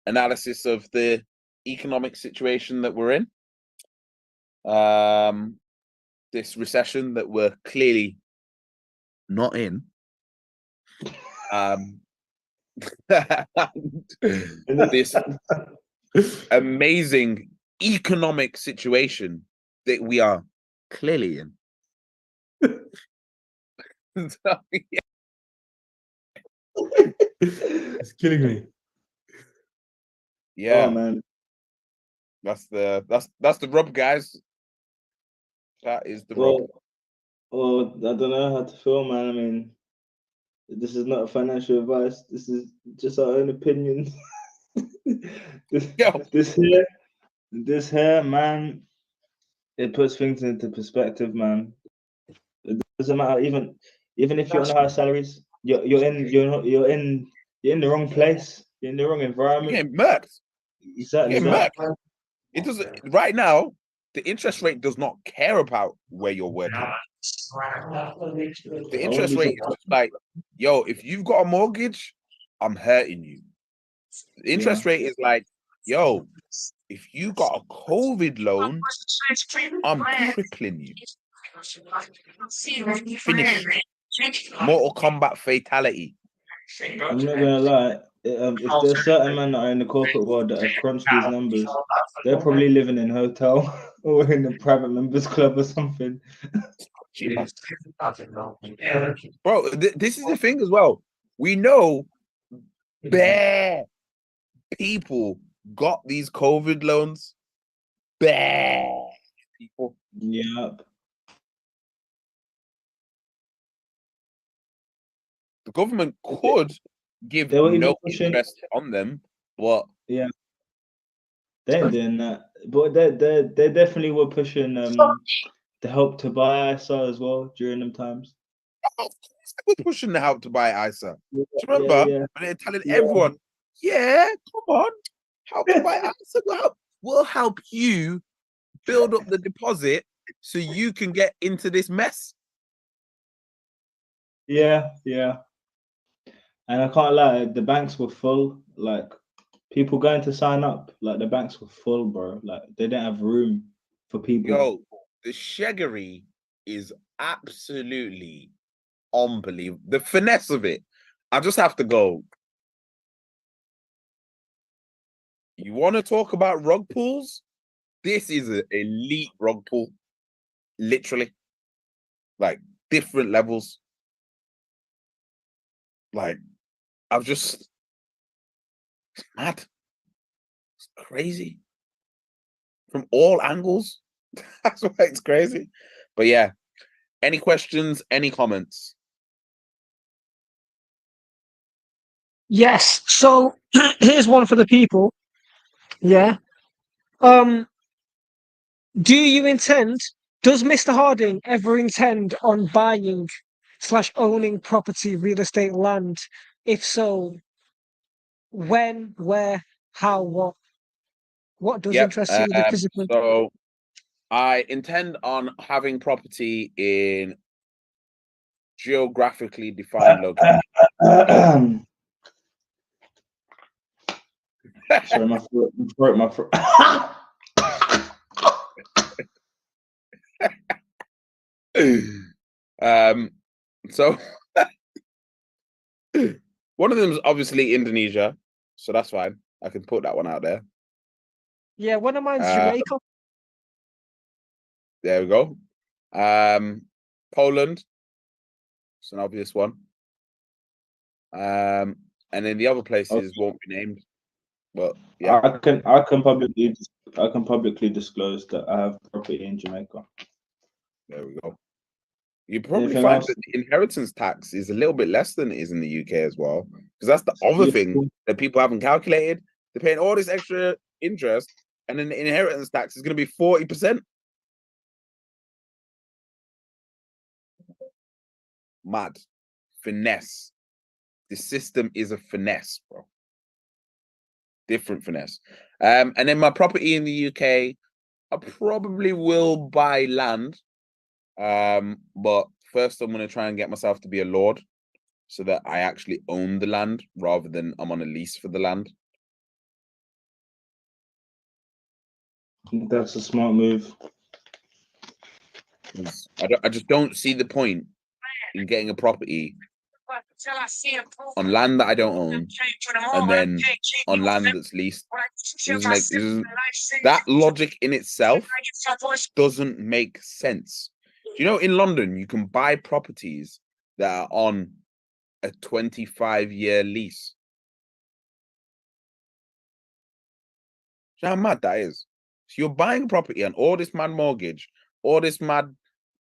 analysis of the economic situation that we're in. This recession that we're clearly not in. This amazing economic situation that we are clearly in. So, yeah.
It's killing me.
Yeah,
Oh man,
that's the rub, guys. That is the rub.
well, I don't know how to feel, man. I mean, This is not financial advice. This is just our own opinions.
Yo.
This here, man, it puts things into perspective, man. It doesn't matter, even if you're on high salaries, you're in the wrong place. You're in the wrong
You're
environment.
getting murked.
Exactly
You're
that.
getting murked. It doesn't right now. The interest rate does not care about where you're working. The interest rate is just like, yo, if you've got a mortgage, I'm hurting you. The interest rate is like, yo, if you got a COVID loan, I'm crippling you. Finish. Mortal Kombat fatality.
I'm not gonna lie. If there's certain men that are in the corporate world that have crunched these numbers, they're probably living in a hotel or in a private members club or something.
Bro, this is the thing as well. We know bare people got these COVID loans. Bare people.
Yep.
The government could give
They were even
no
pushing-
interest on them, but
Yeah. They ain't doing that. But they definitely were pushing the help to buy ISA as well during them times.
we're pushing the help to buy ISA. Do you
Yeah,
remember
yeah.
when they're telling
Yeah.
everyone, yeah, come on, help to buy ISA we'll help you build up the deposit so you can get into this mess.
Yeah, yeah. And I can't lie, the banks were full. Like people going to sign up, like the banks were full, bro. Like they didn't have room for people.
Yo, the shaggery is absolutely unbelievable. The finesse of it. I just have to go. You want to talk about rug pulls? This is an elite rug pull. Literally. Like different levels. Like, I've just it's mad. It's crazy. From all angles. That's why it's crazy. But yeah. Any questions? Any comments?
Yes. So here's one for the people. Yeah. Do you intend? Does Mr. Harding ever intend on buying / owning property, real estate, land? If so, when, where, how, what? What does
Yep,
interest you physically?
So I intend on having property in geographically defined locations.
Sorry, my throat.
So one of them is obviously Indonesia, so that's fine. I can put that one out there.
Yeah, one of mine's Jamaica.
There we go. Poland. It's an obvious one. And then the other places won't be named. But yeah,
I can publicly disclose that I have property in Jamaica.
there we go. You probably
Anything
find
else?
that the inheritance tax is a little bit less than it is in the UK as well. Because that's the other thing that people haven't calculated. They're paying all this extra interest, and then the inheritance tax is going to be 40%. Mad. Finesse. The system is a finesse, bro. Different finesse. And then my property in the UK, I probably will buy land. But first I'm going to try and get myself to be a lord so that I actually own the land rather than I'm on a lease for the land.
That's a smart move.
I just don't see the point in getting a property on land that I don't own and then on land that's leased. That logic in itself doesn't make sense. Do you know in London you can buy properties that are on a 25-year lease? Do you know how mad that is? So you're buying property on all this mad mortgage, all this mad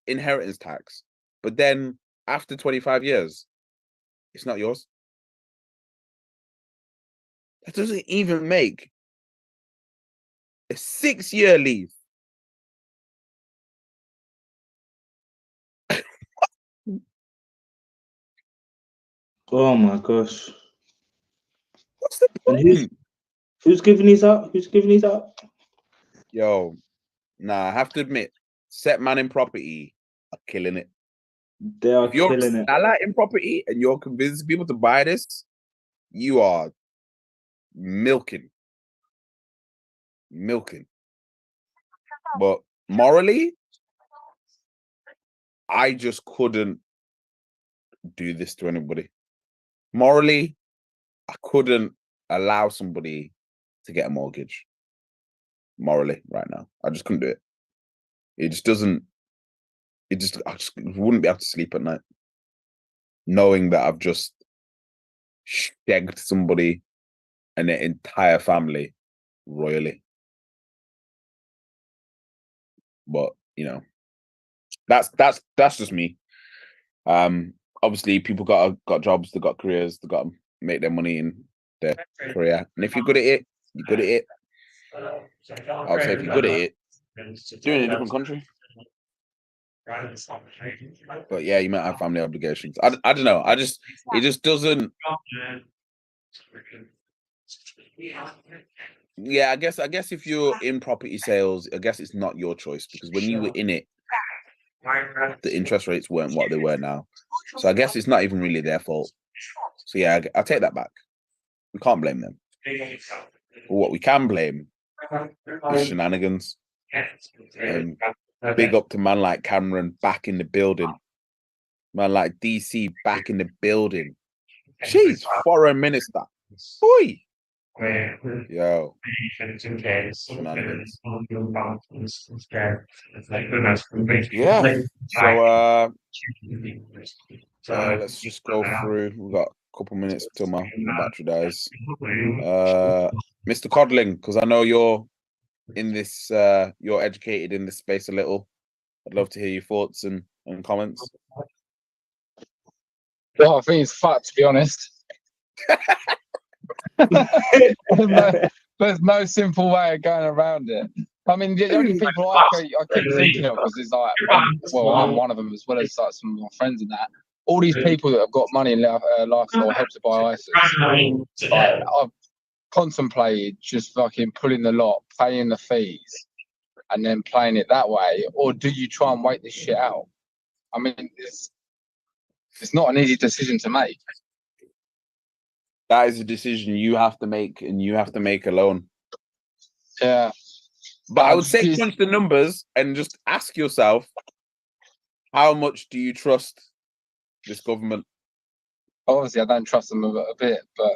inheritance tax, but then after 25 years, It's not yours. That doesn't even make a 6-year lease.
Oh my gosh.
What's the
And
point?
who's giving these out? Who's giving these out?
Yo, nah, I have to admit, set man in property are killing it.
They are
If you're a
killing it.
seller in property and you're convincing people to buy this, you are milking. But morally, I just couldn't do this to anybody. Morally, I couldn't allow somebody to get a mortgage. Morally, right now, I just couldn't do it. It just doesn't. I just wouldn't be able to sleep at night, knowing that I've just shagged somebody and their entire family royally. But you know, that's just me. Obviously, people got jobs, they got careers, they got to make their money in their career. And if you're good at it, you're good at it. I'll say if you're good at it, do it in a different country. But yeah, you might have family obligations. I don't know. It just doesn't. Yeah, I guess if you're in property sales, I guess it's not your choice because when you were in it, the interest rates weren't what they were now. So I guess it's not even really their fault. So yeah, I'll take that back. We can't blame them. But what we can blame is shenanigans. And big up to man like Cameron back in the building. Man like DC back in the building. Jeez, foreign minister. Boy. Yo. Shenanigans. Yeah. So let's just go through. We've got a couple minutes till my battery dies. Mr. Codling, because I know you're in this you're educated in this space a little. I'd love to hear your thoughts and comments.
Well, I think it's fucked, to be honest. There's no simple way of going around it. I mean, the only people I keep thinking of was like, well, I'm one of them as well as like some of my friends and that. All these people that have got money in lifestyle help to buy ISAs. Like, I've contemplated just fucking pulling the lot, paying the fees, and then playing it that way. Or do you try and wait this shit out? I mean, it's not an easy decision to make.
That is a decision you have to make, and you have to make alone.
Yeah.
But I would say crunch the numbers and just ask yourself, how much do you trust this government?
Obviously, I don't trust them a bit, but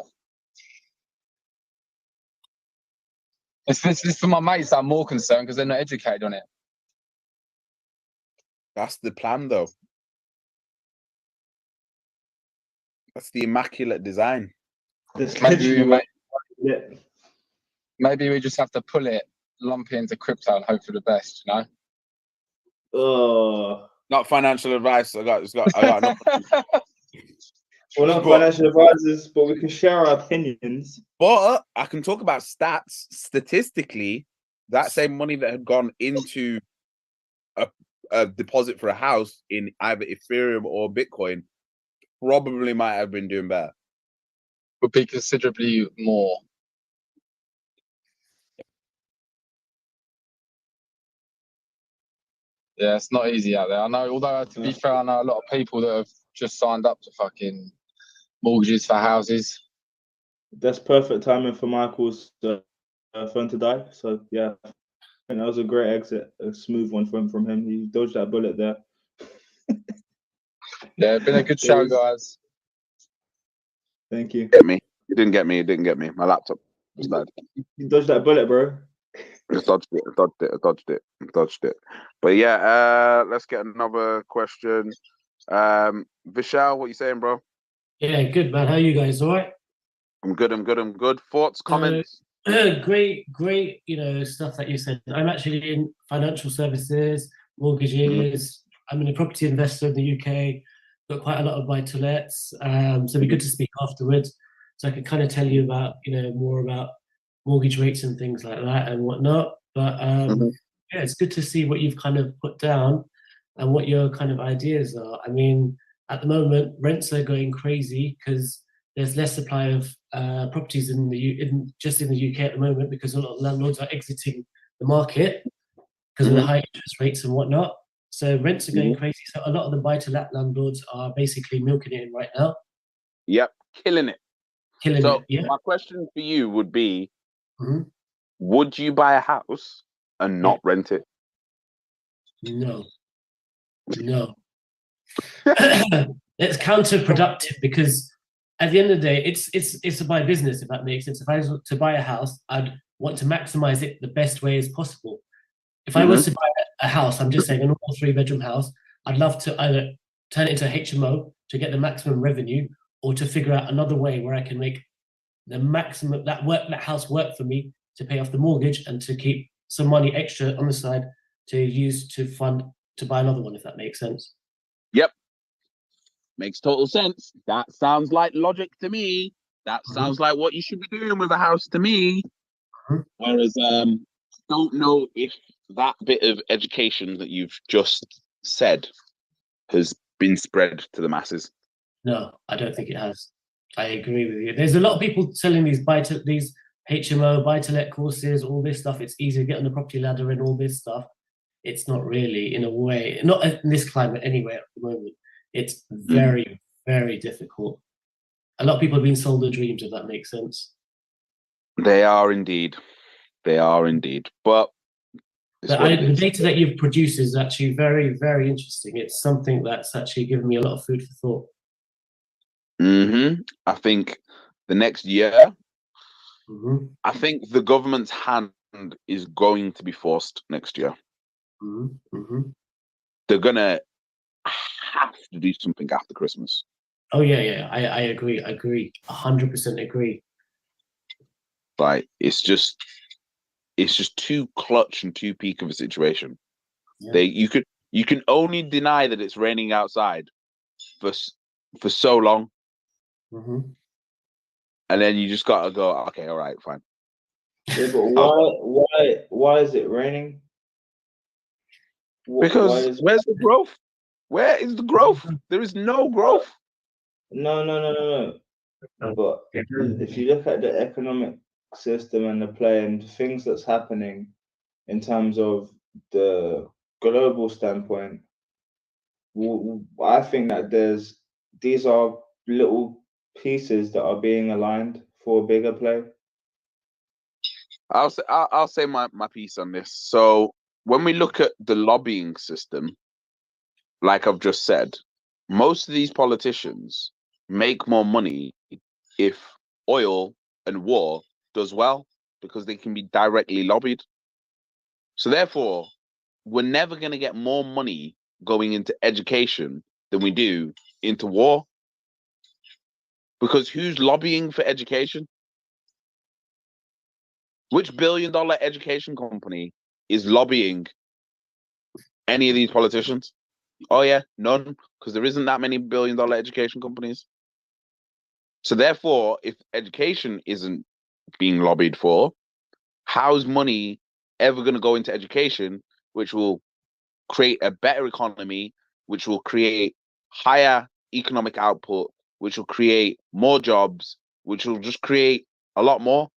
it's for my mates that I'm more concerned because they're not educated on it.
That's the plan, though. That's the immaculate design.
Maybe we just have to pull it, lump it into crypto, and hope for the best. You know.
Not financial advice. I got enough.
We're not financial advisors, but we can share our opinions.
But I can talk about stats. Statistically, that same money that had gone into a deposit for a house in either Ethereum or Bitcoin probably might have been doing better.
Would be considerably more. Yeah, it's not easy out there. I know, although to be fair, I know a lot of people that have just signed up to fucking mortgages for houses.
That's perfect timing for Michael's phone to die. So yeah, I think that was a great exit, a smooth one from him. He dodged that bullet there.
Yeah, it's been a good show, guys.
Thank you.
Get me. It didn't get me. It didn't get me. My laptop was bad.
You dodged that bullet, bro.
I dodged it. But yeah, let's get another question. Vishal, what you saying, bro?
Yeah, good, man. How you guys? All right?
I'm good. Thoughts, comments?
Great, stuff that you said. I'm actually in financial services, mortgages. I'm a property investor in the UK. got quite a lot of buy-to-lets. So it'd be good to speak afterwards, so I could kind of tell you about, more about mortgage rates and things like that and whatnot. But yeah, it's good to see what you've kind of put down and what your kind of ideas are. I mean, at the moment, rents are going crazy because there's less supply of properties just in the UK at the moment, because a lot of landlords are exiting the market because of the high interest rates and whatnot. So rents are going crazy. So a lot of the buy-to-let landlords are basically milking it in right now.
Yep, killing it.
Killing
So
it. Yeah.
my question for you would be,
Mhm.
would you buy a house and not rent it?
No. It's counterproductive, because at the end of the day, it's my business, if that makes sense. If I was to buy a house, I'd want to maximize it the best way as possible. If I was to buy a house, I'm just saying a normal 3-bedroom house, I'd love to either turn it into a HMO to get the maximum revenue, or to figure out another way where I can make the maximum that house work for me to pay off the mortgage and to keep some money extra on the side to use to buy another one, if that makes sense.
Yep. Makes total sense. That sounds like logic to me. That sounds like what you should be doing with a house to me. Whereas, don't know if that bit of education that you've just said has been spread to the masses.
No, I don't think it has. I agree with you. There's a lot of people selling these HMO, buy-to-let courses, all this stuff. It's easy to get on the property ladder and all this stuff. It's not really, in a way, not in this climate anyway at the moment. It's very, very difficult. A lot of people have been sold their dreams, if that makes sense.
They are indeed. But
the data that you've produced is actually very, very interesting. It's something that's actually given me a lot of food for thought.
I think the next year,
Mm-hmm.
I think the government's hand is going to be forced next year.
Mm-hmm.
They're gonna have to do something after Christmas.
Oh yeah. I agree. 100% agree.
Like it's just too clutch and too peak of a situation.
Yeah.
You can only deny that it's raining outside for so long, and then you just gotta go, okay, all right, fine.
Yeah, but why is it raining?
Because where's the growth? Where is the growth? There is no growth.
No. But if you look at the economic system and the play and the things that's happening in terms of the global standpoint, I think that these are little pieces that are being aligned for a bigger play.
I'll say my piece on this. So when we look at the lobbying system, like I've just said, most of these politicians make more money if oil and war does well, because they can be directly lobbied. So therefore, we're never going to get more money going into education than we do into war. Because who's lobbying for education? Which billion-dollar education company is lobbying any of these politicians? Oh yeah, none, because there isn't that many billion-dollar education companies. So therefore, if education isn't being lobbied for, how's money ever going to go into education, which will create a better economy, which will create higher economic output, which will create more jobs, which will just create a lot more?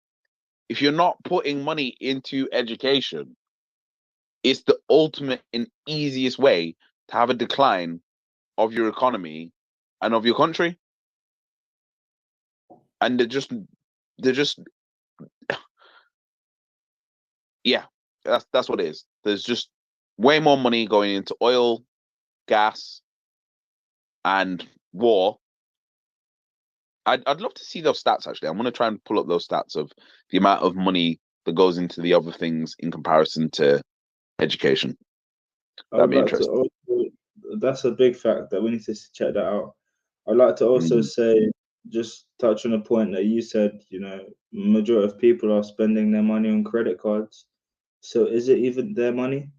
If you're not putting money into education, it's the ultimate and easiest way to have a decline of your economy and of your country. And they're just yeah, that's what it is. There's just way more money going into oil, gas, and war. I'd love to see those stats, actually. I'm going to try and pull up those stats of the amount of money that goes into the other things in comparison to education. That'd be interesting.
That's a big fact that we need to check that out. I'd like to also say, just touch on a point that you said, majority of people are spending their money on credit cards. So is it even their money?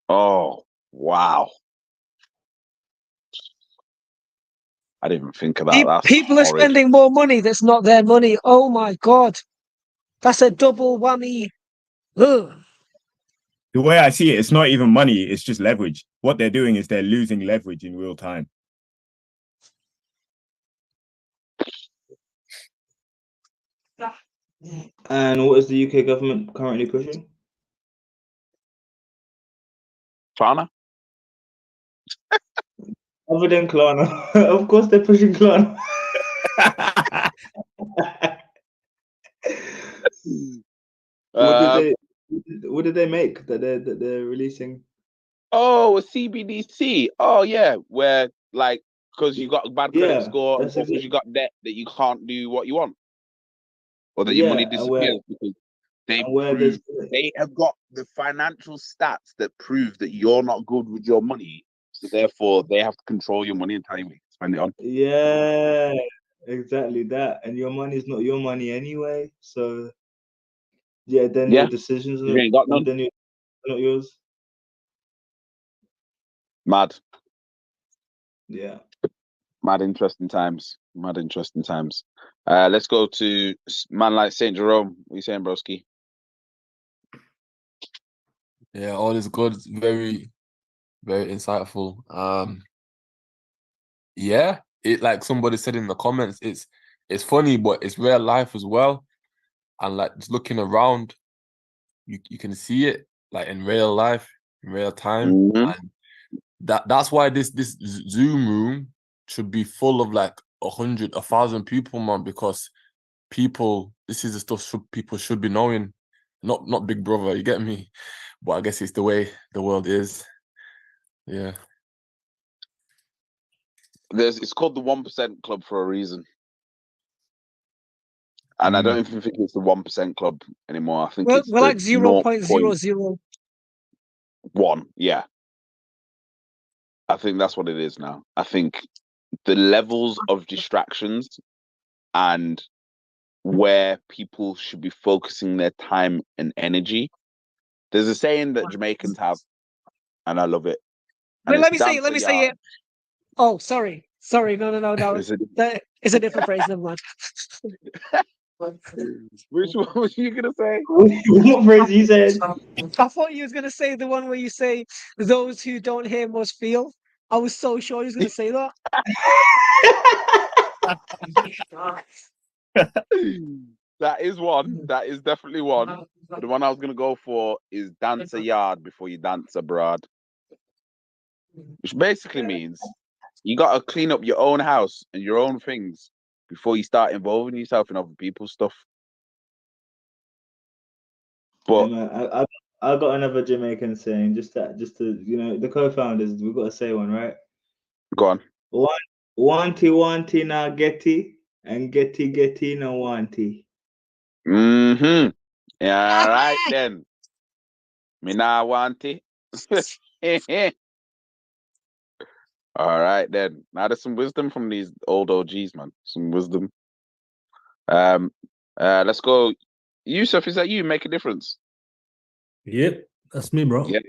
Oh, wow. I didn't even think of that. That's
People are
horrid.
spending more money that's not their money. Oh my God. That's a double whammy. Ugh.
The way I see it, it's not even money, it's just leverage. What they're doing is they're losing leverage in real time.
And what is the UK government currently pushing?
Klarna?
Other than Klarna, of course they're pushing Klarna. What did they make that they're releasing?
Oh, a CBDC. Oh yeah, where like because you got a bad credit score or because you got debt that you can't do what you want, or that your money disappears because they have got the financial stats that prove that you're not good with your money, so therefore they have to control your money and tell you what you spend it on.
Yeah, exactly that. And your money's not your money anyway, so yeah, then your decisions
you ain't got none.
then you're not yours.
Mad.
Yeah.
Mad interesting times. Mad interesting times. Let's go to man like St. Jerome. What are you saying, broski?
Yeah, all is good. Very, very insightful. Yeah, it like somebody said in the comments, it's funny, but it's real life as well. And like just looking around, you can see it like in real life, in real time. And that's why this Zoom room should be full of like 100, 1,000 people, man, because this is the stuff people should be knowing. Not Big Brother, you get me? But I guess it's the way the world is. Yeah.
It's called the 1% Club for a reason. And I don't even think it's the 1% Club anymore. I think it's
we're like 0.001.
Yeah. I think that's what it is now. I think the levels of distractions and where people should be focusing their time and energy. There's a saying that Jamaicans have, and I love it.
Wait, let me say it. Oh, sorry. No. It's a different phrase. Never mind.
Which one was you gonna say?
What phrase you said?
I thought you was gonna say the one where you say those who don't hear must feel. I was so sure you was gonna say that.
That is one. That is definitely one. But the one I was gonna go for is dance a yard before you dance abroad. Which basically means you gotta clean up your own house and your own things before you start involving yourself in other people's stuff. But
yeah, I got another Jamaican saying, just to the co-founders, we've got to say one, right?
Go on.
Wanty na getty, and getty na wanty.
Yeah, right then. Me na wanty. All right then. Now there's some wisdom from these old OGs, man. Some wisdom. Let's go. Yusuf, is that you? Make a difference.
Yep, that's me, bro.
Yeah.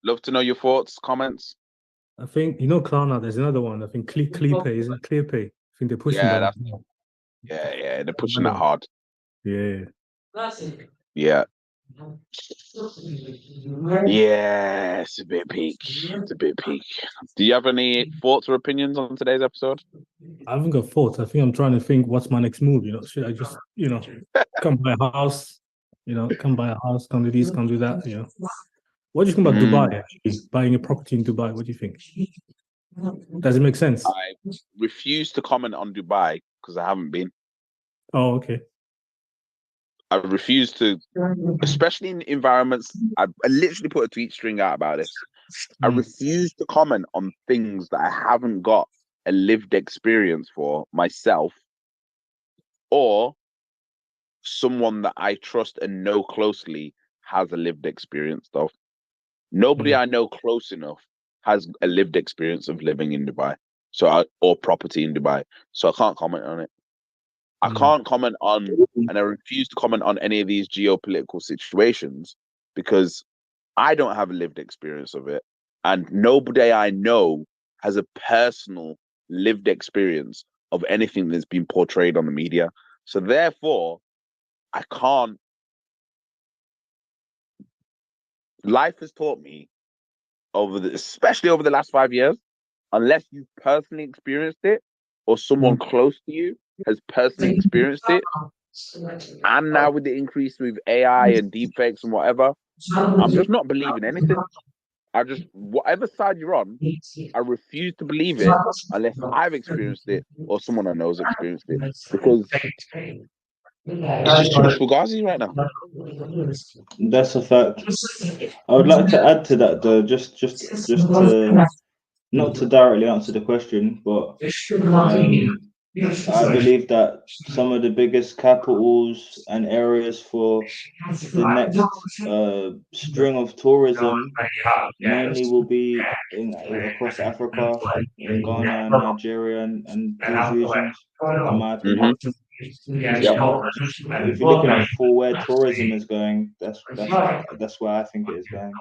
Love to know your thoughts, comments.
I think Klarna. There's another one. I think ClearPay, isn't it? ClearPay. I think they're pushing that.
Yeah, they're pushing that hard.
Yeah.
Yeah. Yeah, it's a bit peak. Do you have any thoughts or opinions on today's episode?
I haven't got thoughts. I think I'm trying to think what's my next move. Should I just, come buy a house? Come buy a house, come do this, come do that. What do you think about Dubai? Actually, buying a property in Dubai. What do you think? Does it make sense?
I refuse to comment on Dubai because I haven't been.
Oh, okay.
I refuse to, especially in environments. I literally put a tweet string out about this. I refuse to comment on things that I haven't got a lived experience for myself, or someone that I trust and know closely has a lived experience of. Nobody I know close enough has a lived experience of living in Dubai, or property in Dubai. So I can't comment on it. I can't comment on, and I refuse to comment on any of these geopolitical situations because I don't have a lived experience of it, and nobody I know has a personal lived experience of anything that's been portrayed on the media. So therefore, I can't. Life has taught me especially over the last 5 years, unless you've personally experienced it or someone close to you has personally experienced it, and now with the increase with AI and deepfakes and whatever, I'm just not believing anything. Whatever side you're on, I refuse to believe it unless I've experienced it or someone I know has experienced it, because it's just too much fugazi right now.
That's a fact. I would like to add to that though, just to not to directly answer the question, but I believe that some of the biggest capitals and areas for the next string of tourism mainly will be across Africa, in Ghana and Nigeria and those regions, in my opinion. If you're looking for where tourism is going, that's where I think it is going.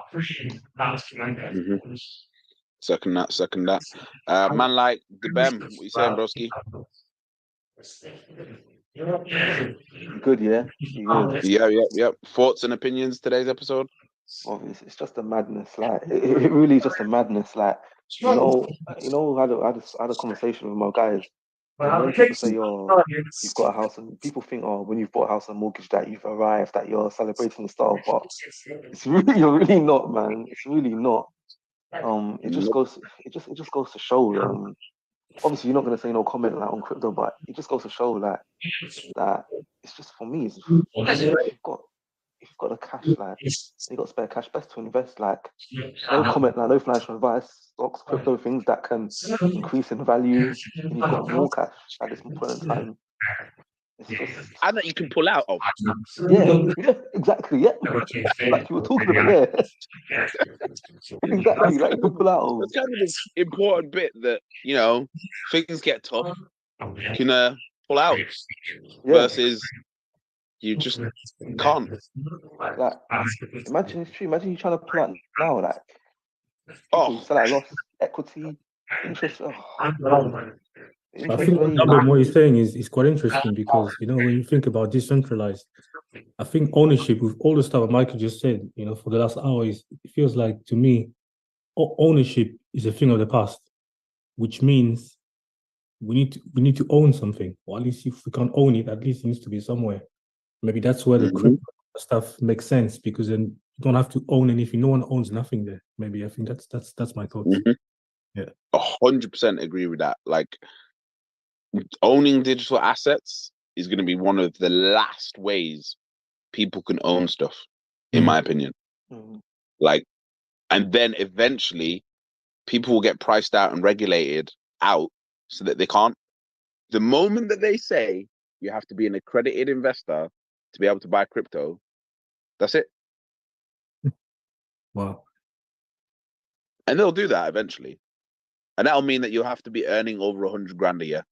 Second that. Man like the Bem, what you saying, broski?
Good, yeah. Good.
Yeah. Thoughts and opinions today's episode?
Well, it's just a madness. Like it really is just a madness. Like I had a conversation with my guys. And when people say, "Oh, you've got a house," and people think, "Oh, when you've bought a house and mortgage, that you've arrived, that you're celebrating the style," but you're really not, man. It's really not. It just goes to show. Obviously, you're not gonna say no comment like on crypto, but it just goes to show like that. It's just for me. If you've got the cash, like you got spare cash, best to invest. Like no comment, like no financial advice, stocks, crypto, things that can increase in value. And you've got more cash at this point in time. It's just
and that you can pull out of.
Yeah, exactly. Yeah, like you were talking about. Yeah, exactly. Like you can pull out of.
That's kind of the important bit that things get tough. You can pull out versus you just can't.
Like, imagine it's true. Imagine you trying to pull out now, like lost equity, interest.
I think what you're saying is quite interesting because when you think about decentralized, I think ownership with all the stuff Michael just said, for the last hour, it feels like to me, ownership is a thing of the past, which means we need to own something, or at least if we can't own it, at least it needs to be somewhere. Maybe that's where the crypto stuff makes sense, because then you don't have to own anything. No one owns nothing there. Maybe I think that's my thoughts. Yeah,
100% agree with that. Like, owning digital assets is going to be one of the last ways people can own stuff, in my opinion. Like, and then eventually people will get priced out and regulated out so that they can't. The moment that they say you have to be an accredited investor to be able to buy crypto, that's it.
Wow.
And they'll do that eventually. And that'll mean that you'll have to be earning over 100 grand a year.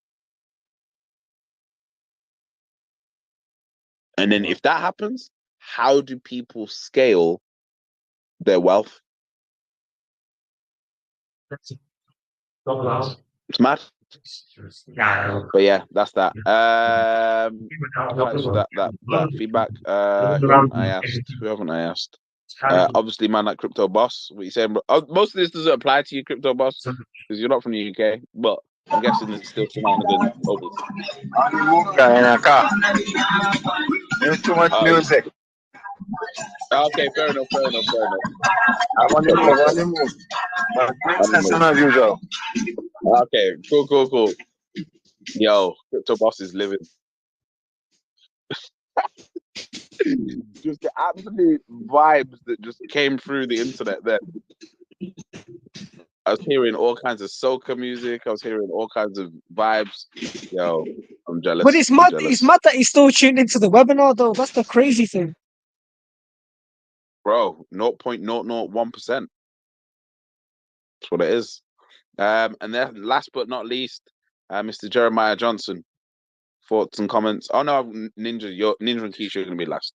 And then if that happens, how do people scale their wealth? It's mad. But yeah, that's that. Thanks for that feedback. Who haven't I asked? Obviously, man, like Crypto Boss. What you saying, bro? Most of this doesn't apply to you, Crypto Boss, because you're not from the UK. But I'm guessing it's still surrounded in others.
There's too much music.
Okay, fair enough.
I'm on the move. That's unusual.
Okay, cool. Yo, Crypto Boss is living. Just the absolute vibes that just came through the internet there. I was hearing all kinds of soca music. I was hearing all kinds of vibes. Yo, I'm jealous.
But it's mad that he's still tuned into the webinar, though. That's the crazy thing.
Bro, 0.001%. That's what it is. And then last but not least, Mr. Jeremiah Johnson. Thoughts and comments. Oh no, Ninja and Keisha are going to be last.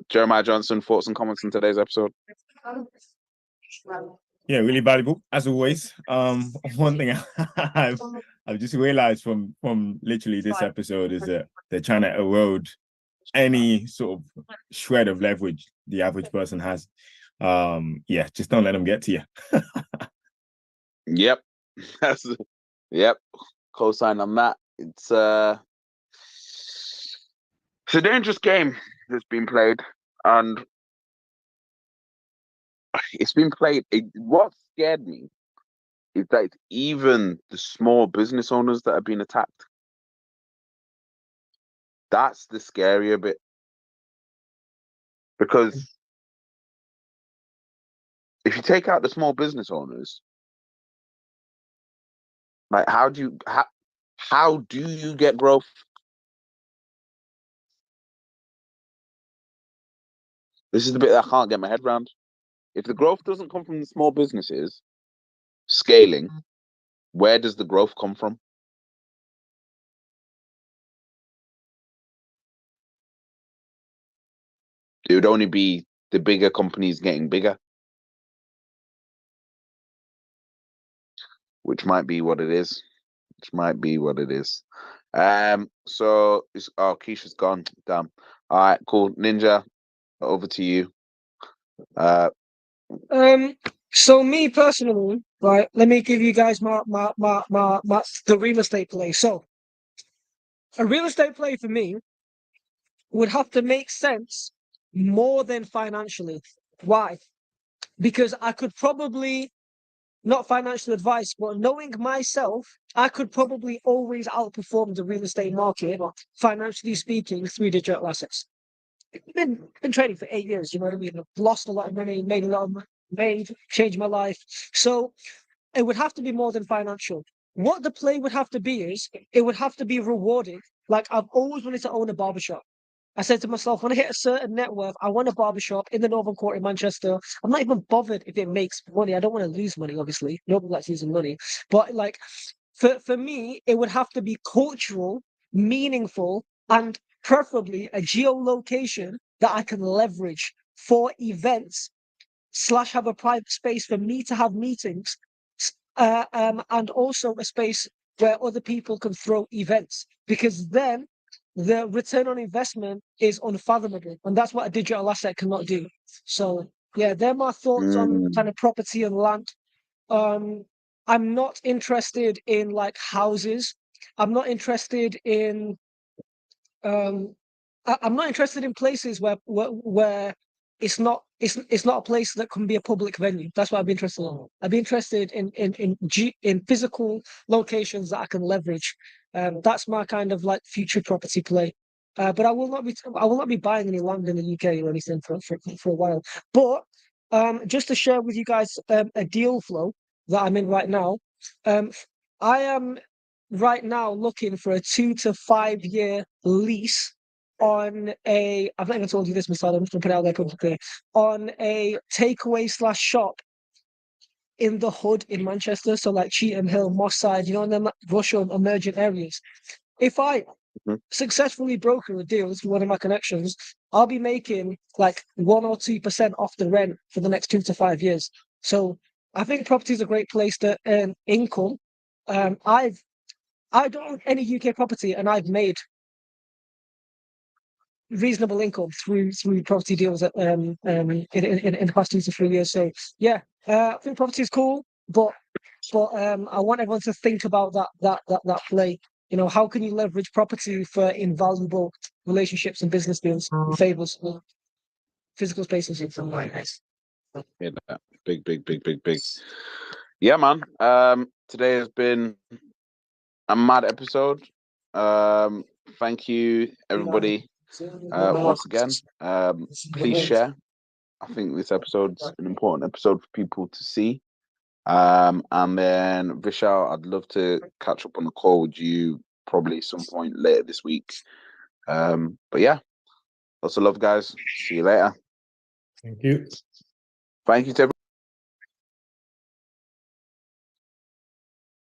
Jeremiah Johnson, thoughts and comments on today's episode.
Yeah, really valuable as always. One thing I've just realized from literally this episode is that they're trying to erode any sort of shred of leverage the average person has. Yeah, just don't let them get to you.
Yep. Yep. Co-sign on that. It's a dangerous game that's been played, and it's been played. What scared me is that it's even the small business owners that are being attacked. That's the scarier bit, because if you take out the small business owners, like how do you get growth? This is the bit that I can't get my head around. If the growth doesn't come from the small businesses scaling, where does the growth come from? It would only be the bigger companies getting bigger, which might be what it is. So it's Keisha's gone. Damn. All right, cool. Ninja, over to you.
So me personally, right, let me give you guys my the real estate play. So a real estate play for me would have to make sense more than financially. Why? Because I could probably, not financial advice, but knowing myself, I could probably always outperform the real estate market, financially speaking, through digital assets. Been trading for 8 years, you know what I mean? I've lost a lot of money, made a lot of money, changed my life. So it would have to be more than financial. What the play would have to be is, it would have to be rewarding. Like, I've always wanted to own a barbershop. I said to myself, when I hit a certain net worth, I want a barbershop in the Northern Quarter in Manchester. I'm not even bothered if it makes money. I don't want to lose money, obviously. Nobody likes losing money. But like, for me, it would have to be cultural, meaningful, and preferably a geolocation that I can leverage for events / have a private space for me to have meetings, and also a space where other people can throw events, because then the return on investment is unfathomable, and that's what a digital asset cannot do. So yeah, they're my thoughts on kind of property and land. I'm not interested in like houses. I'm not interested in I'm not interested in places where it's not a place that can be a public venue. That's what I'd be interested in. I'd be interested in physical locations that I can leverage. That's my kind of like future property play. But I will not be buying any land in the UK or anything for a while. But just to share with you guys a deal flow that I'm in right now. I am right now looking for a 2 to 5 year lease on a, I've not even told you this, Mr. I'm just going to put it out there publicly, on a takeaway / shop in the hood in Manchester. So like Cheetham Hill, Moss Side, you know, in them Russian emergent areas. If I successfully broker a deal with one of my connections, I'll be making like 1 or 2% off the rent for the next 2 to 5 years. So I think property is a great place to earn income. I don't own any UK property, and I've made reasonable income through property deals in the past 2 to 3 years. So yeah, I think property is cool, but I want everyone to think about that play. You know, how can you leverage property for invaluable relationships and business deals, favors, physical spaces, and something like this.
Yeah, big. Yeah, man. Today has been a mad episode. Thank you, everybody. Once again, please share. I think this episode's an important episode for people to see. And then Vishal, I'd love to catch up on the call with you probably some point later this week. But yeah, lots of love, guys. See you later.
Thank you.
Thank you to everyone.